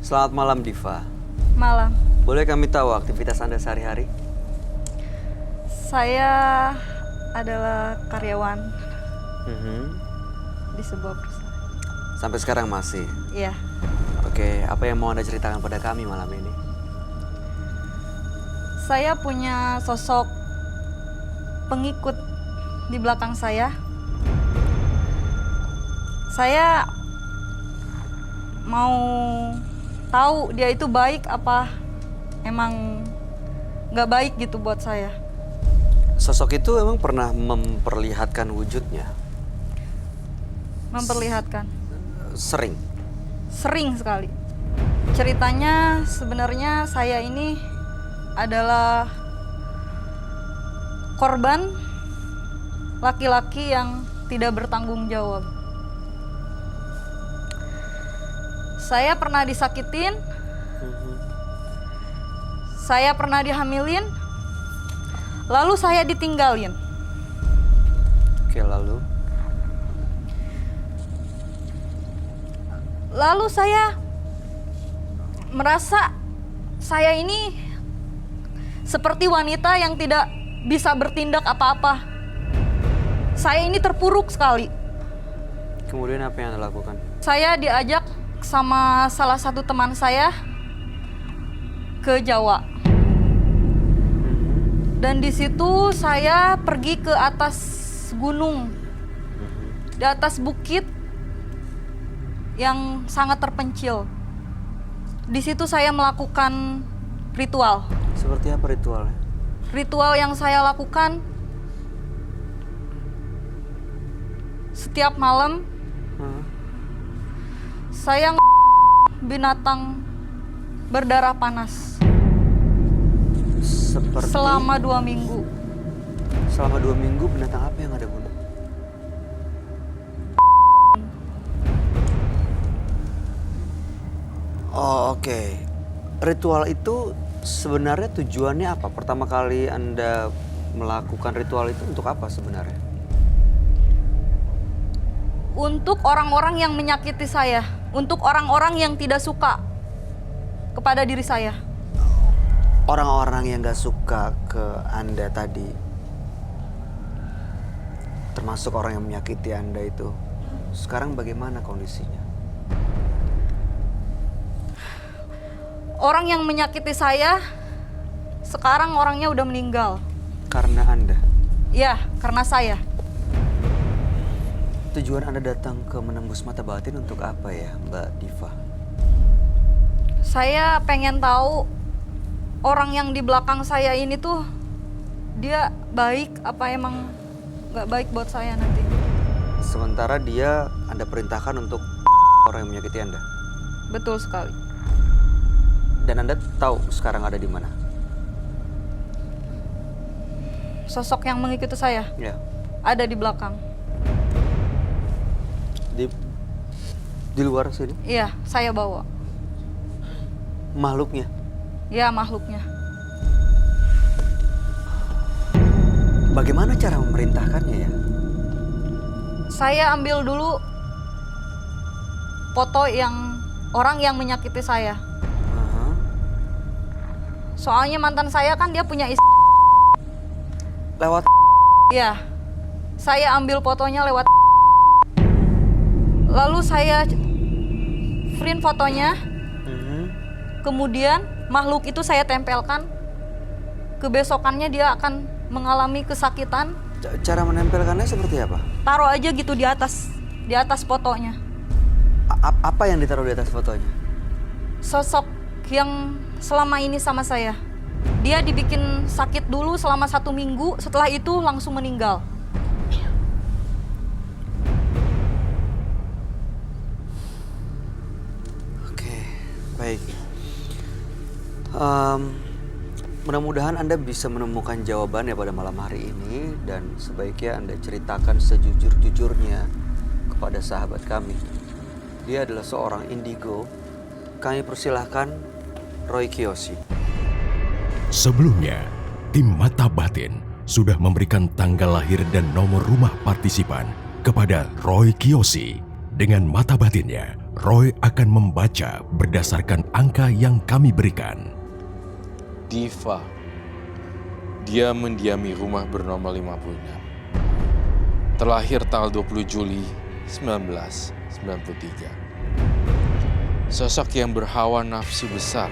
Speaker 1: Selamat malam Diva.
Speaker 7: Malam.
Speaker 1: Boleh kami tahu aktivitas Anda sehari-hari?
Speaker 7: Saya adalah karyawan
Speaker 1: Mhm.
Speaker 7: di sebuah perusahaan.
Speaker 1: Sampai sekarang masih?
Speaker 7: Iya.
Speaker 1: Oke, apa yang mau Anda ceritakan pada kami malam ini?
Speaker 7: Saya punya sosok pengikut di belakang saya. Saya mau tahu dia itu baik apa emang nggak baik gitu buat saya.
Speaker 1: Sosok itu emang pernah memperlihatkan wujudnya?
Speaker 7: Memperlihatkan.
Speaker 1: Sering?
Speaker 7: Sering sekali. Ceritanya sebenarnya saya ini adalah korban laki-laki yang tidak bertanggung jawab. Saya pernah disakitin, saya pernah dihamilin, lalu saya ditinggalin.
Speaker 1: Oke, lalu?
Speaker 7: Lalu saya merasa saya ini seperti wanita yang tidak bisa bertindak apa-apa. Saya ini terpuruk sekali.
Speaker 1: Kemudian apa yang Anda lakukan?
Speaker 7: Saya diajak sama salah satu teman saya ke Jawa. Dan di situ saya pergi ke atas gunung, di atas bukit yang sangat terpencil. Di situ saya melakukan ritual.
Speaker 1: Seperti apa ritualnya?
Speaker 7: Ritual yang saya lakukan setiap malam, saya binatang berdarah panas
Speaker 1: Seperti...
Speaker 7: selama 2 minggu.
Speaker 1: Selama 2 minggu binatang apa yang Anda bunuh? Oh, oke. Ritual itu sebenarnya tujuannya apa? Pertama kali Anda melakukan ritual itu untuk apa sebenarnya?
Speaker 7: Untuk orang-orang yang menyakiti saya, untuk orang-orang yang tidak suka kepada diri saya.
Speaker 1: Orang-orang yang gak suka ke Anda tadi, termasuk orang yang menyakiti Anda itu, sekarang bagaimana kondisinya?
Speaker 7: Orang yang menyakiti saya, sekarang orangnya udah meninggal.
Speaker 1: Karena Anda?
Speaker 7: Ya, karena saya.
Speaker 1: Tujuan Anda datang ke Menembus Mata Batin untuk apa ya, Mbak Diva?
Speaker 7: Saya pengen tahu orang yang di belakang saya ini tuh dia baik apa emang nggak baik buat saya nanti.
Speaker 1: Sementara dia Anda perintahkan untuk orang yang menyakiti Anda?
Speaker 7: Betul sekali.
Speaker 1: Dan Anda tahu sekarang ada di mana?
Speaker 7: Sosok yang mengikuti saya
Speaker 1: Ya.
Speaker 7: ada di belakang.
Speaker 1: Di luar sini?
Speaker 7: Iya, saya bawa.
Speaker 1: Makhluknya?
Speaker 7: Ya, makhluknya.
Speaker 1: Bagaimana cara memerintahkannya ya?
Speaker 7: Saya ambil dulu foto yang orang yang menyakiti saya.
Speaker 1: Aha.
Speaker 7: Soalnya mantan saya kan dia punya istri.
Speaker 1: Lewat
Speaker 7: Iya, saya ambil fotonya lewat. Lalu saya print fotonya, kemudian makhluk itu saya tempelkan. Kebesokannya dia akan mengalami kesakitan.
Speaker 1: Cara menempelkannya seperti apa?
Speaker 7: Taruh aja gitu di atas fotonya.
Speaker 1: Apa yang ditaruh di atas fotonya?
Speaker 7: Sosok yang selama ini sama saya. Dia dibikin sakit dulu selama 1 minggu, setelah itu langsung meninggal.
Speaker 1: Oke, baik. Mudah-mudahan Anda bisa menemukan jawabannya pada malam hari ini dan sebaiknya Anda ceritakan sejujur-jujurnya kepada sahabat kami. Dia adalah seorang indigo. Kami persilahkan Roy Kiyoshi.
Speaker 4: Sebelumnya, tim Mata Batin sudah memberikan tanggal lahir dan nomor rumah partisipan kepada Roy Kiyoshi. Dengan mata batinnya, Roy akan membaca berdasarkan angka yang kami berikan.
Speaker 5: Diva. Dia mendiami rumah bernomor 56. Terlahir tanggal 20 Juli 1993. Sosok yang berhawa nafsu besar.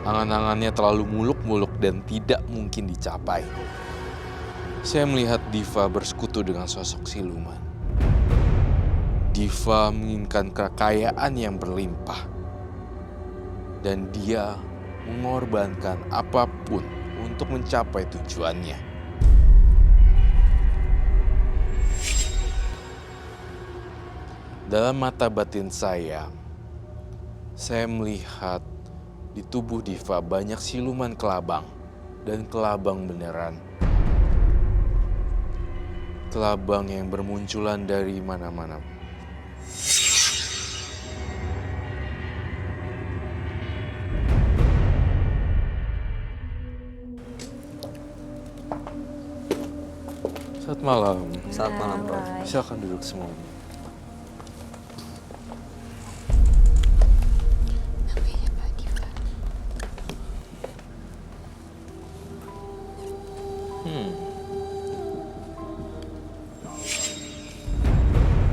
Speaker 5: Angan-angannya terlalu muluk-muluk dan tidak mungkin dicapai. Saya melihat Diva bersekutu dengan sosok siluman. Diva menginginkan kekayaan yang berlimpah. Dan dia mengorbankan apapun untuk mencapai tujuannya. Dalam mata batin saya melihat di tubuh Diva banyak siluman kelabang dan kelabang beneran. Kelabang yang bermunculan dari mana-mana. Selamat malam.
Speaker 1: Selamat malam, Roy.
Speaker 5: Silakan duduk semua.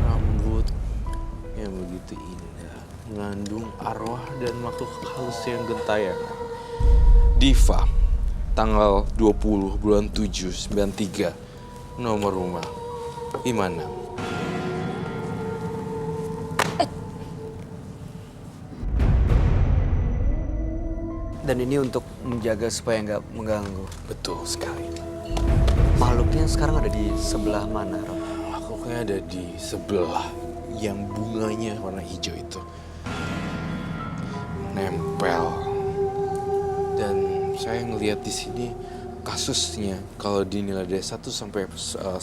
Speaker 5: Rambut yang begitu indah, mengandung arwah dan makhluk halus yang gentayangan. Diva, tanggal 20 bulan 7, 93, nomor rumah 56.
Speaker 1: Dan ini untuk menjaga supaya nggak mengganggu.
Speaker 5: Betul sekali.
Speaker 1: Makhluknya sekarang ada di sebelah mana, Roy?
Speaker 5: Makhluknya ada di sebelah yang bunganya warna hijau itu. Nempel. Dan saya ngelihat di sini kasusnya kalau dinilai dari 1 sampai 100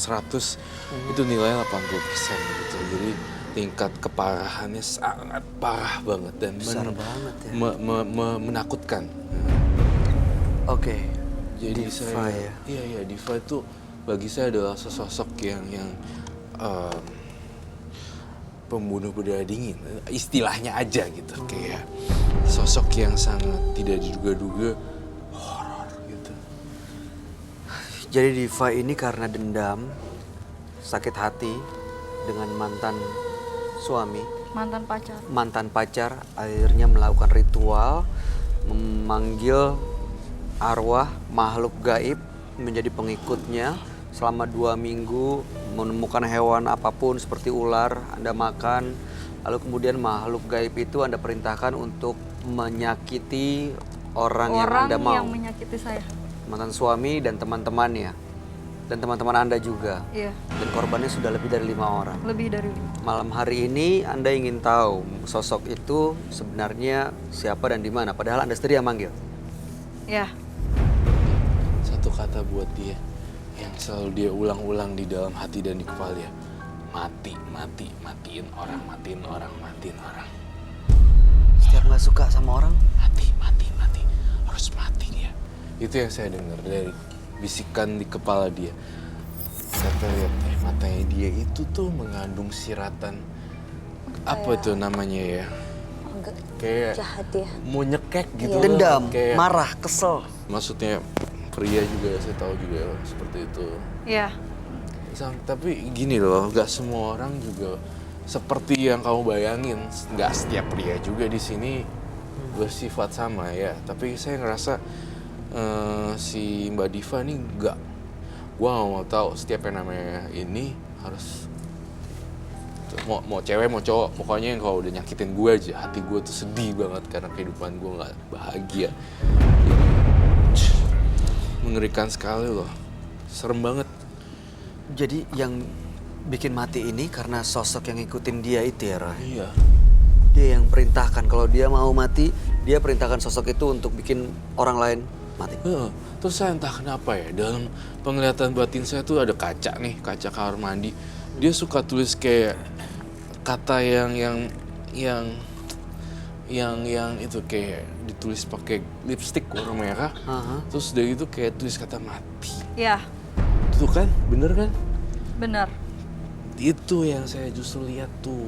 Speaker 5: itu nilainya 80% gitu. Jadi tingkat keparahannya sangat parah banget dan
Speaker 1: Besar banget ya.
Speaker 5: menakutkan.
Speaker 1: Oke.
Speaker 5: Jadi
Speaker 1: Diva
Speaker 5: saya,
Speaker 1: ya.
Speaker 5: iya Diva itu bagi saya adalah sosok yang pembunuh berdarah dingin, istilahnya aja gitu, kayak sosok yang sangat tidak diduga-duga, horor gitu.
Speaker 1: Jadi Diva ini karena dendam, sakit hati dengan mantan suami,
Speaker 7: Mantan pacar.
Speaker 1: akhirnya melakukan ritual memanggil arwah makhluk gaib menjadi pengikutnya selama 2 minggu, menemukan hewan apapun seperti ular, Anda makan, lalu kemudian makhluk gaib itu Anda perintahkan untuk menyakiti orang yang Anda mau.
Speaker 7: Yang menyakiti saya.
Speaker 1: Mantan suami dan teman-temannya. Dan teman-teman Anda juga.
Speaker 7: Iya,
Speaker 1: Dan korbannya sudah lebih dari 5 orang.
Speaker 7: lebih dari
Speaker 1: Malam hari ini Anda ingin tahu sosok itu sebenarnya siapa dan di mana. Padahal Anda sendiri yang manggil.
Speaker 7: ya.
Speaker 5: Satu kata buat dia yang selalu dia ulang-ulang di dalam hati dan di kepala dia. Matiin orang.
Speaker 1: Setiap nggak suka sama orang,
Speaker 5: Mati. Harus mati dia. Itu yang saya dengar dari bisikan di kepala dia. Saya lihat matanya dia itu tuh mengandung siratan. Apa itu namanya ya?
Speaker 2: Agak
Speaker 5: Kayak
Speaker 2: jahat ya.
Speaker 5: mau nyekek gitu. loh.
Speaker 1: dendam,
Speaker 5: Kayak,
Speaker 1: marah, kesel.
Speaker 5: maksudnya pria juga saya tahu juga seperti itu.
Speaker 7: Iya.
Speaker 5: Tapi gini loh, gak semua orang juga seperti yang kamu bayangin. Gak setiap pria juga di sini bersifat sama ya. Tapi saya ngerasa si Mbak Diva ini gak. Gua gak mau tahu setiap yang namanya ini harus mau cewek mau cowok, pokoknya yang kalau udah nyakitin gue aja, hati gue tuh sedih banget karena kehidupan gue nggak bahagia. Jadi mengerikan sekali loh, serem banget.
Speaker 1: Jadi yang bikin mati ini karena sosok yang ngikutin dia itu ya, Roy?
Speaker 5: Iya.
Speaker 1: Dia yang perintahkan, kalau dia mau mati, dia perintahkan sosok itu untuk bikin orang lain mati.
Speaker 5: Terus saya entah kenapa ya, dalam penglihatan batin saya tuh ada kaca nih, kaca kamar mandi. Dia suka tulis kayak kata yang itu kayak ditulis pakai lipstick warna merah. Terus dari itu kayak tulis kata mati.
Speaker 7: Ya,
Speaker 5: Itu kan, bener kan?
Speaker 7: benar.
Speaker 5: Itu yang saya justru lihat tuh.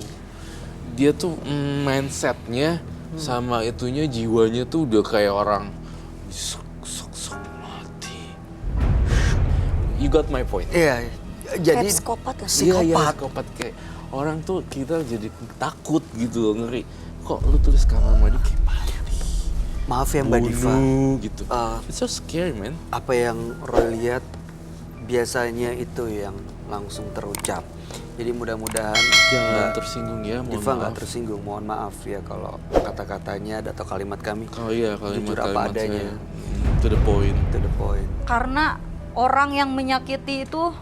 Speaker 5: dia tuh mindsetnya sama itunya, jiwanya tuh udah kayak orang sok mati. You got my point?
Speaker 1: Iya, jadi
Speaker 2: Kayak psikopat kan?
Speaker 5: Iya, psikopat kayak orang tuh kita jadi takut gitu loh, ngeri. Kok lu tulis kamar mandi kayak mati?
Speaker 1: maaf ya Mbak Diva.
Speaker 5: Gitu.
Speaker 1: Eh,
Speaker 5: It's so scary, man.
Speaker 1: Apa yang Roy lihat biasanya itu yang langsung terucap. Jadi mudah-mudahan
Speaker 5: Jangan
Speaker 1: Mbak
Speaker 5: tersinggung ya, mohon
Speaker 1: Diva nggak
Speaker 5: maaf.
Speaker 1: tersinggung. Mohon maaf ya kalau kata-katanya atau kalimat kami
Speaker 5: Oh iya,
Speaker 1: jujur apa
Speaker 5: kalimat-kalimat
Speaker 1: adanya.
Speaker 5: saya. To the point.
Speaker 1: To the point.
Speaker 7: Karena orang yang menyakiti itu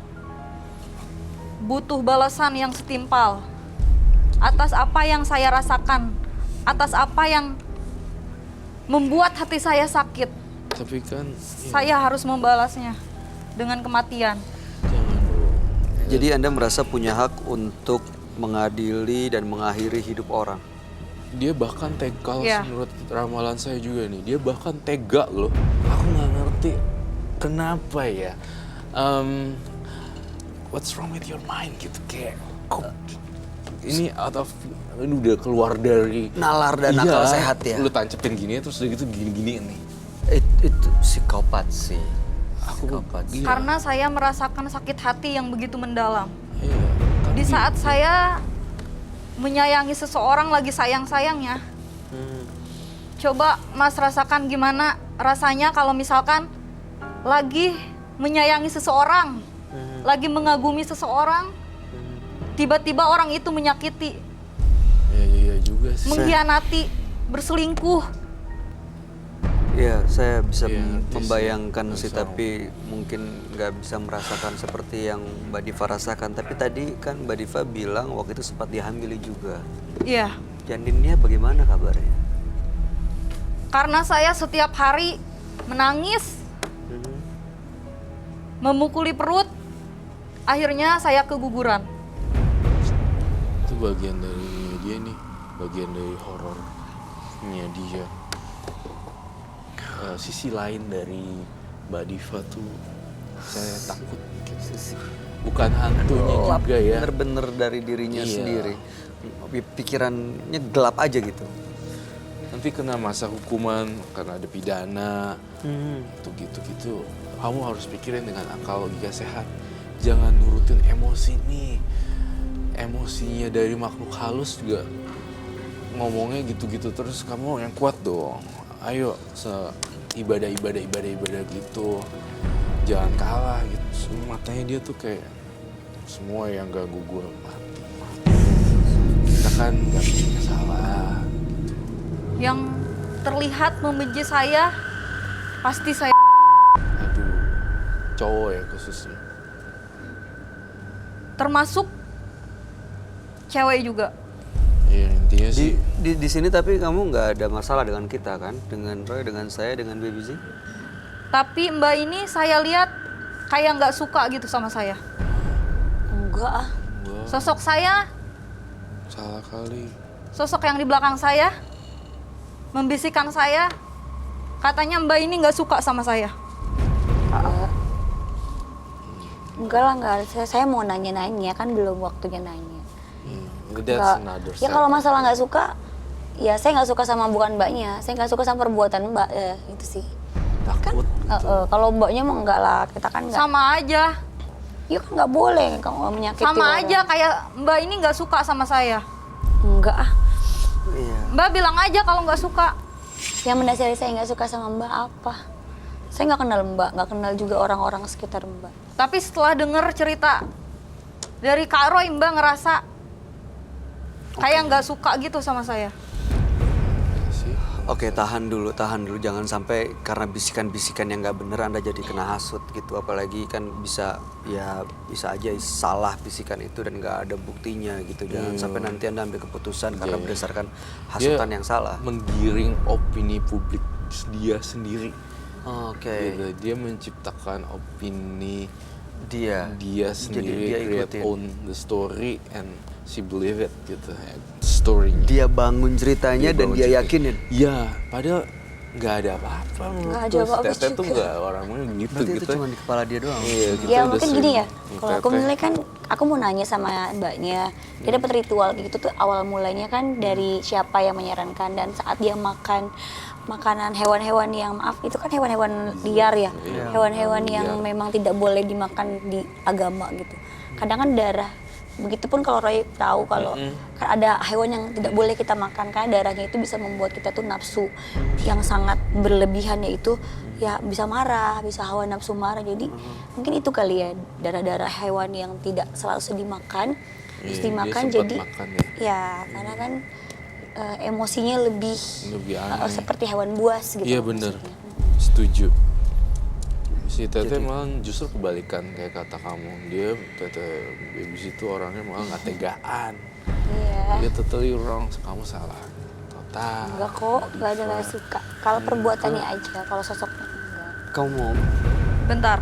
Speaker 7: butuh balasan yang setimpal atas apa yang saya rasakan, atas apa yang membuat hati saya sakit.
Speaker 5: Tapi kan
Speaker 7: Saya harus membalasnya dengan kematian.
Speaker 5: jangan dong.
Speaker 1: Jadi Anda merasa punya hak untuk mengadili dan mengakhiri hidup orang.
Speaker 5: Dia bahkan tega, kalau
Speaker 7: Iya.
Speaker 5: menurut ramalan saya juga nih, dia bahkan tega loh. Aku nggak ngerti kenapa ya. What's wrong with your mind gitu, kayak kok ini ini udah keluar dari
Speaker 1: Nalar dan
Speaker 5: Iya,
Speaker 1: akal sehat ya.
Speaker 5: Lu tancepin gini terus udah gitu gini-gini nih.
Speaker 1: Itu psikopat sih.
Speaker 5: Aku
Speaker 1: Psikopat sih.
Speaker 5: iya.
Speaker 7: Karena saya merasakan sakit hati yang begitu mendalam.
Speaker 5: Iya, kan
Speaker 7: Di
Speaker 5: gitu.
Speaker 7: saat saya menyayangi seseorang lagi sayang-sayangnya, coba Mas rasakan gimana rasanya kalau misalkan lagi menyayangi seseorang, lagi mengagumi seseorang, tiba-tiba orang itu menyakiti,
Speaker 5: Iya juga sih.
Speaker 7: mengkhianati, berselingkuh.
Speaker 1: Ya, saya bisa
Speaker 5: Iya, ngerti sih.
Speaker 1: membayangkan sih,
Speaker 5: Bisa.
Speaker 1: tapi mungkin nggak bisa merasakan seperti yang Mbak Diva rasakan. Tapi tadi kan Mbak Diva bilang waktu itu sempat dihamili juga.
Speaker 7: Iya,
Speaker 1: Janinnya bagaimana kabarnya?
Speaker 7: karena saya setiap hari menangis, memukuli perut, akhirnya saya keguguran.
Speaker 5: Itu bagian dari dia nih, bagian dari horornya dia. Sisi lain dari Mbak Diva tuh saya takut gitu. Bukan hantunya
Speaker 1: Gelap
Speaker 5: juga ya.
Speaker 1: bener-bener dari dirinya
Speaker 5: Iya.
Speaker 1: sendiri. Pikirannya gelap aja gitu.
Speaker 5: Nanti kena masa hukuman karena ada pidana, tuh gitu-gitu. Kamu harus pikirin dengan akal logika sehat. Jangan nurutin emosi nih. Emosinya dari makhluk halus juga ngomongnya gitu-gitu terus, kamu yang kuat dong. Ayo ibadah gitu. Jangan kalah gitu. Matanya dia tuh kayak semua yang ganggu gue mati. Kita kan gak punya salah.
Speaker 7: Yang terlihat membenci saya, pasti saya.
Speaker 5: Aduh, cowok ya khususnya.
Speaker 7: Termasuk cewek juga.
Speaker 5: Ya intinya sih,
Speaker 1: Di sini tapi kamu nggak ada masalah dengan kita kan? Dengan Roy, dengan saya, dengan Baby Z?
Speaker 7: Tapi Mbak ini saya lihat kayak nggak suka gitu sama saya.
Speaker 2: Enggak ah.
Speaker 5: gua
Speaker 7: Sosok saya,
Speaker 5: salah kali.
Speaker 7: sosok yang di belakang saya, membisikkan saya, katanya Mbak ini nggak suka sama saya.
Speaker 2: Enggak lah, enggak. Saya mau nanya-nanya, kan belum waktunya nanya.
Speaker 5: That's
Speaker 2: Enggak.
Speaker 5: another
Speaker 2: Ya
Speaker 5: side.
Speaker 2: kalau masalah nggak suka, ya saya nggak suka sama bukan mbaknya. Saya nggak suka sama perbuatan mbak, ya itu sih.
Speaker 5: Takut.
Speaker 2: Kalau mbaknya mah enggak lah, kita kan enggak.
Speaker 7: Sama aja,
Speaker 2: Ya kan nggak boleh kalau menyakiti
Speaker 7: sama
Speaker 2: orang.
Speaker 7: aja kayak Mbak ini nggak suka sama saya.
Speaker 2: Enggak ah.
Speaker 1: Iya.
Speaker 7: Mbak bilang aja kalau nggak suka.
Speaker 2: Yang mendasari saya nggak suka sama mbak apa? Saya nggak kenal mbak, nggak kenal juga orang-orang sekitar mbak.
Speaker 7: Tapi setelah denger cerita dari Kak Roy, Mbak ngerasa kayak nggak suka gitu sama saya.
Speaker 5: Sih.
Speaker 1: Oke, tahan dulu. Jangan sampai karena bisikan-bisikan yang nggak bener Anda jadi kena hasut gitu. Apalagi kan bisa aja salah bisikan itu dan nggak ada buktinya gitu. Jangan sampai nanti Anda ambil keputusan karena
Speaker 5: Iya.
Speaker 1: berdasarkan hasutan yang salah.
Speaker 5: Menggiring opini publik dia sendiri.
Speaker 1: Oke.
Speaker 5: Gitu. Dia menciptakan opini
Speaker 1: Dia
Speaker 5: sendiri,
Speaker 1: dia
Speaker 5: create
Speaker 1: ikutin.
Speaker 5: own the story and she believe it gitu. Story-nya.
Speaker 1: Dia bangun ceritanya dan dia
Speaker 5: bangun
Speaker 1: yakinin.
Speaker 5: Iya, padahal nggak ada apa-apa menurut
Speaker 2: Nggak ada
Speaker 5: gue.
Speaker 2: apa-apa
Speaker 5: Tete tuh
Speaker 2: juga.
Speaker 5: nggak orangnya gitu
Speaker 1: Berarti
Speaker 5: gitu.
Speaker 1: itu cuma di kepala dia doang.
Speaker 5: Iya, kita
Speaker 2: Ya
Speaker 5: udah
Speaker 2: mungkin
Speaker 5: sering
Speaker 2: gini ya, kalau aku
Speaker 5: Tete.
Speaker 2: menilai kan aku mau nanya sama mbaknya, dia dapat ritual gitu tuh awal mulanya kan dari siapa yang menyarankan, dan saat dia makan makanan hewan-hewan yang maaf itu kan hewan-hewan liar ya,
Speaker 5: Iya.
Speaker 2: hewan-hewan yang
Speaker 5: Liar.
Speaker 2: memang tidak boleh dimakan di agama gitu. Kadang kan darah, begitupun kalau Roy tahu kalau kan ada hewan yang tidak boleh kita makan karena darahnya itu bisa membuat kita tuh nafsu yang sangat berlebihan, yaitu ya bisa marah, bisa hawa nafsu marah. Jadi mungkin itu kali ya, darah-darah hewan yang tidak selalu dimakan terus
Speaker 5: Iya, dia
Speaker 2: dimakan
Speaker 5: sempat
Speaker 2: jadi
Speaker 5: makan ya.
Speaker 2: ya karena kan emosinya lebih
Speaker 5: Lebih aneh.
Speaker 2: seperti hewan buas gitu.
Speaker 5: Iya bener,
Speaker 2: maksudnya.
Speaker 5: setuju. Si Tete malah justru kebalikan kayak kata kamu. Dia Tete Babies itu orangnya malah nggak tegaan.
Speaker 2: Iya.
Speaker 5: Dia totally wrong, kamu salah. Total.
Speaker 2: Enggak kok, enggak ada nggak suka. Kalau perbuatannya aja, kalau sosoknya enggak.
Speaker 1: Kamu mau
Speaker 7: Bentar.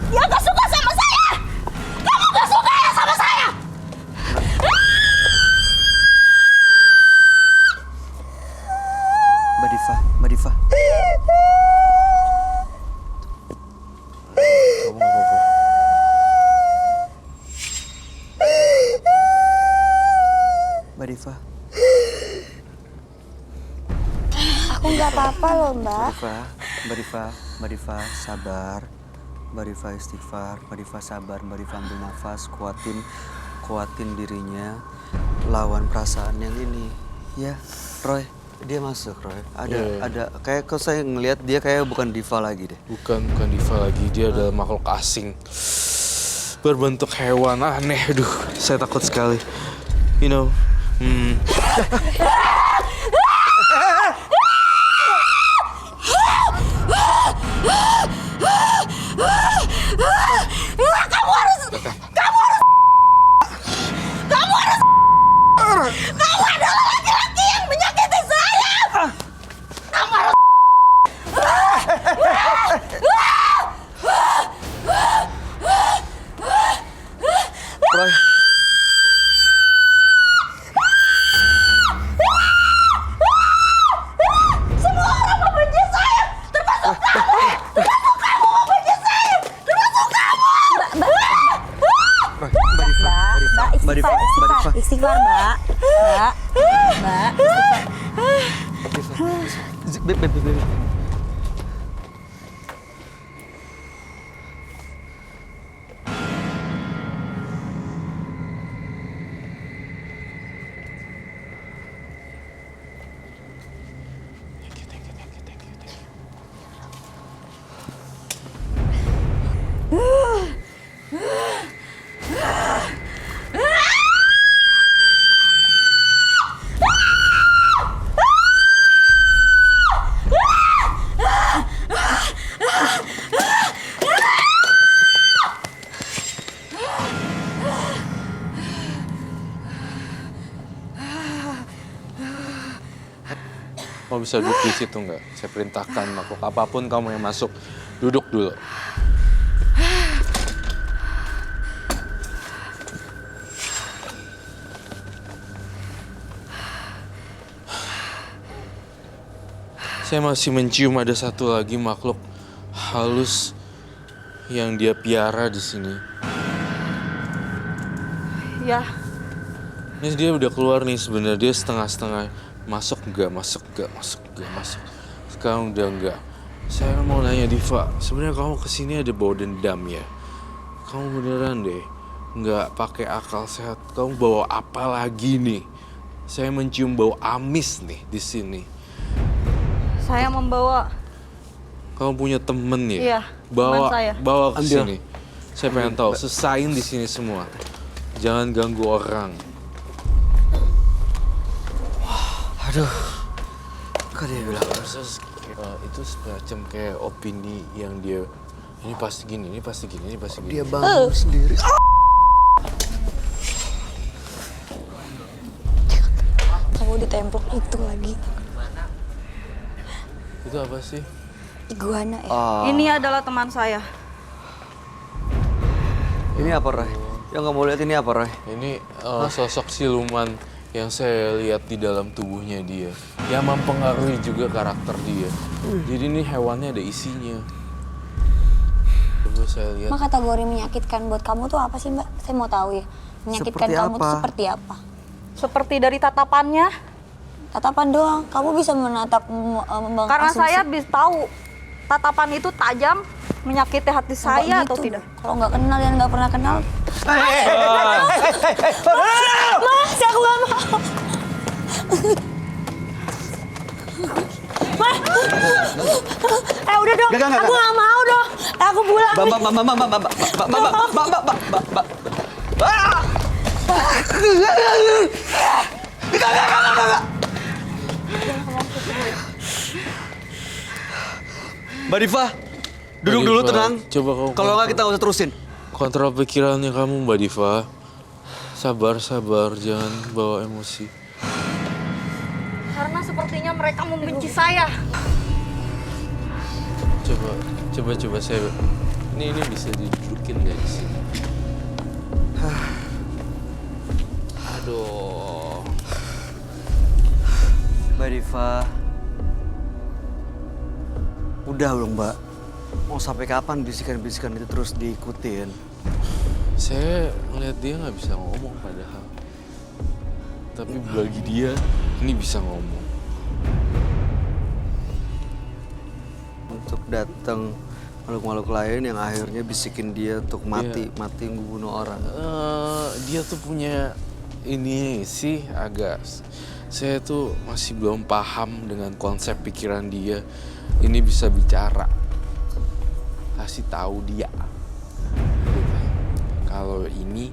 Speaker 2: Ya gak suka sama saya! Kamu gak suka ya sama saya!
Speaker 1: Mbak Diva, Mbak Diva.
Speaker 5: Kamu nggak apa-apa.
Speaker 1: Mbak Diva,
Speaker 2: Aku nggak apa-apa loh mbak.
Speaker 1: Mbak Diva, Mbak Diva sabar. Mbak Diva istighfar, Mbak Diva sabar, Mbak Diva ambil nafas, kuatin dirinya, lawan perasaan yang ini. Ya, Roy, dia masuk Roy. Ada kayak kok saya ngelihat dia kayak bukan Diva lagi deh.
Speaker 5: Bukan Diva lagi, dia adalah makhluk asing. Berbentuk hewan aneh, aduh, saya takut sekali. You know,
Speaker 1: Roy. Roy, Mbak Diva, Mbak Diva, Mbak Diva,
Speaker 2: Istighfar mbak. Mbak, istighfar.
Speaker 1: Mbak Diva.
Speaker 5: kamu bisa duduk di situ nggak? Saya perintahkan makhluk apapun kamu yang masuk, duduk dulu. Saya masih mencium ada satu lagi makhluk halus yang dia piara di sini.
Speaker 7: Ya,
Speaker 5: Ini dia udah keluar nih sebenarnya, dia setengah-setengah masuk enggak, masuk enggak, masuk enggak, masuk. Sekarang udah enggak. Saya mau nanya Diva, sebenarnya kamu kesini ada bawa dendam ya? Kamu beneran deh nggak pakai akal sehat. Kamu bawa apa lagi nih? Saya mencium bau amis nih di sini.
Speaker 7: saya membawa.
Speaker 5: Kamu punya temen ya?
Speaker 7: Iya,
Speaker 5: bawa,
Speaker 7: teman saya.
Speaker 5: bawa ke
Speaker 1: Ambil.
Speaker 5: sini. Saya pengen tahu, sesain di sini semua. Jangan ganggu orang.
Speaker 1: Aduh, kok dia bilang?
Speaker 5: Itu semacam kayak opini yang dia ini pasti gini, ini pasti gini, ini pasti gini.
Speaker 1: Dia bangun sendiri.
Speaker 2: Kamu di tembok itu lagi.
Speaker 5: Itu apa sih?
Speaker 2: Iguana ya.
Speaker 7: Ini adalah teman saya.
Speaker 1: Ini apa, Roy? Yang kamu lihat ini apa, Roy?
Speaker 5: Ini sosok siluman yang saya lihat di dalam tubuhnya dia. Yang mempengaruhi juga karakter dia. Jadi ini hewannya ada isinya. Coba saya lihat.
Speaker 2: Mak, kategori menyakitkan buat kamu tuh apa sih, Mbak? Saya mau tahu ya. Menyakitkan
Speaker 1: Seperti
Speaker 2: kamu tuh
Speaker 1: apa?
Speaker 2: seperti apa?
Speaker 7: Seperti dari tatapannya.
Speaker 2: Tatapan doang. Kamu bisa menatap
Speaker 7: Karena saya bisa tahu tatapan itu tajam, menyakiti hati saya atau tidak.
Speaker 2: Kalau nggak kenal dan nggak pernah kenal. Mas, aku nggak mau. Mas, udah dong. Aku nggak mau dong. Aku pulang.
Speaker 1: Mbak Diva, duduk
Speaker 5: Mbak
Speaker 1: dulu
Speaker 5: Diva,
Speaker 1: tenang.
Speaker 5: coba kamu
Speaker 1: Kalau nggak kita nggak usah terusin.
Speaker 5: Kontrol pikirannya kamu, Mbak Diva. Sabar, jangan bawa emosi.
Speaker 7: Karena sepertinya mereka membenci saya.
Speaker 5: Coba saya. Ini bisa didudukin nggak di sini? Aduh.
Speaker 1: Mbak Diva. Udah belum, Mbak? Mau sampai kapan bisikan-bisikan itu terus diikutin?
Speaker 5: Saya ngeliat dia nggak bisa ngomong padahal. Tapi bagi dia, ini bisa ngomong.
Speaker 1: Untuk datang makhluk-makhluk lain yang akhirnya bisikin dia untuk mati ngebunuh orang.
Speaker 5: Dia tuh punya ini sih agak. Saya tuh masih belum paham dengan konsep pikiran dia. Ini bisa bicara. Kasih tahu dia. Kalau ini